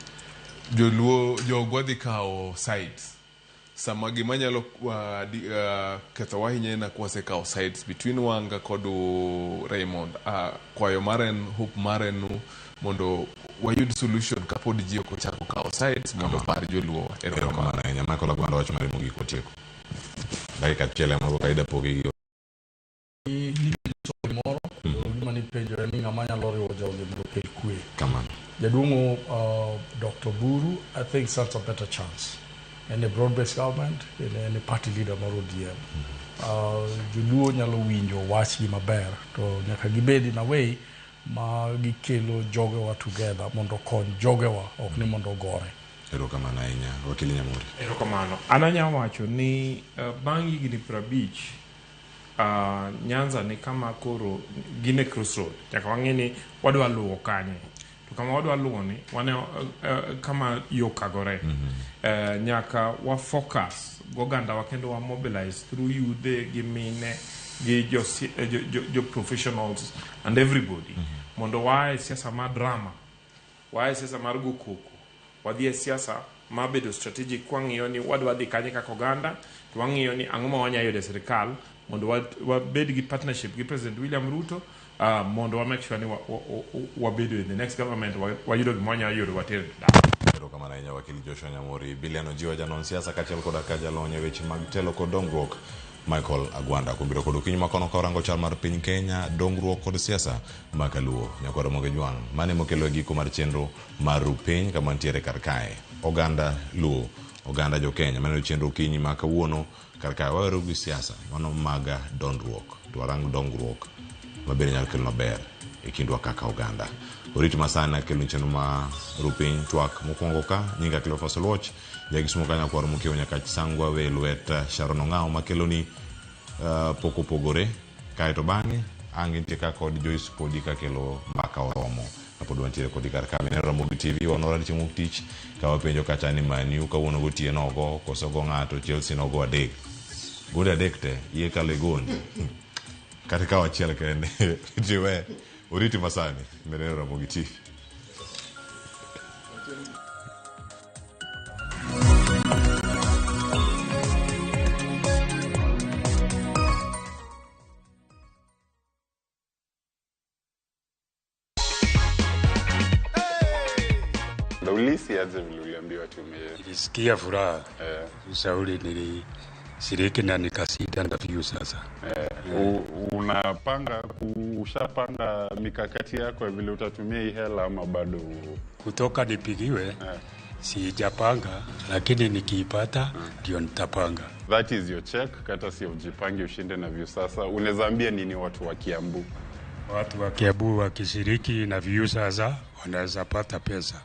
jogwa dhi kawo sides sama gima nyalo ketho wahinya na kwase kawo sides between Wanga kod Raymond. Kwayo mara en hope mara en mondo wayud solution kapod ji ok ochako kawo sides mondo par joluo. Erokamano ahinya Michael Agwanda wach mari mogik otieko dakika achiel ema kaida pogi moro gima ni penjo ni ng'ama nyalo riwo jogi mondo kel kwe. Kamano Jaduong'o Dr. Buru I think stands a better chance en broad-based government, en party leader mar ODM. Joluo nyalo winjo wachgi maber, to nyaka gibedi na way ma gikelo jogewa together mondo kony jogewa, ok ni mondo gore. Erokamano ahinya, wakili Nyamori. Erokamano. An anyalo wacho ni bang' higni 50 Nyanza ni kama koro gine crossroad. Nyaka wang'e ni wadwa luwo kanye. To kama wadwa luwo ni wane kama yo kagore. Nyaka wa focus goganda wa kendo wa mobilize through youth gi mine gi jo professionals and everybody. Mondo wae siasa ma drama. Wae siasa mar gokoko. Wadhi siasa ma bedo strategic kwa ng'iyo ni wadwa dhi kanye kaka oganda, to wang'iyo ni ang'o ma wanya yudo sirikal mondo wabed gi partnership gi President William Ruto, mondo wa make sure ni wabedo in the next government wayudo gima wanya yudo water. Erokamano ahinya wakili Joshua Nyamori. Billian Ojiwa janon siasa kachiel koda ka jalony e weche mag telo kod dongruok Michael Agwanda kumbiro kod okinyi makono ka orango chal mar piny Kenya, dongruok kod siasa ma Kaluo. Nyakwaro Moge Jwang' mane mokelo e giko mar chenro mar piny kama ntiere kar kae. Oganda Luo, oganda jo Kenya mane chenro okinyi ma kawuono kar kae wawero gi siasa mano maga dongruok. To warang dongruok mabende nyalo kelo maber e kindwa kaka oganda. Oriti masana kelo chenro ma rupiny TWAK mokwongo ka nyinga Cleophas Oluoch jagisumo kanya kwaro mokiewo nyaka sangwa we lwet Sharon Ong'ao makelo ni poko pogore kae to bang'e ang'e nitie ka kod Joyce Podi ka kelo mbaka oromo kapod wantiere kodi kar kami neno Ramogi TV wanora chieng' wuok tich ka wapenjo kacha ni Man U kawuono gotieno ogo koso go ng'ato, Chelsea nogo adek gode adek te iye kalo e gond kata ka wachiel kende jiwe oriti masani neno Ramogi TV. Ulisi aje vile uliambiwa tume. Nilisikia furaha. Ushauri nilishiriki na nikasita ndavyo sasa. Unapanga ushapanga mikakati yako ya vile utatumia hii hela ama bado kutoka nipigiwe? Sijapanga, lakini nikiipata ndio nitapanga. That is your check, kata si ujipange ushinde na view sasa. Unaweza ambia nini watu wa Kiambu? Watu wa Kiambu wakishiriki na view sasa wanaweza pata pesa.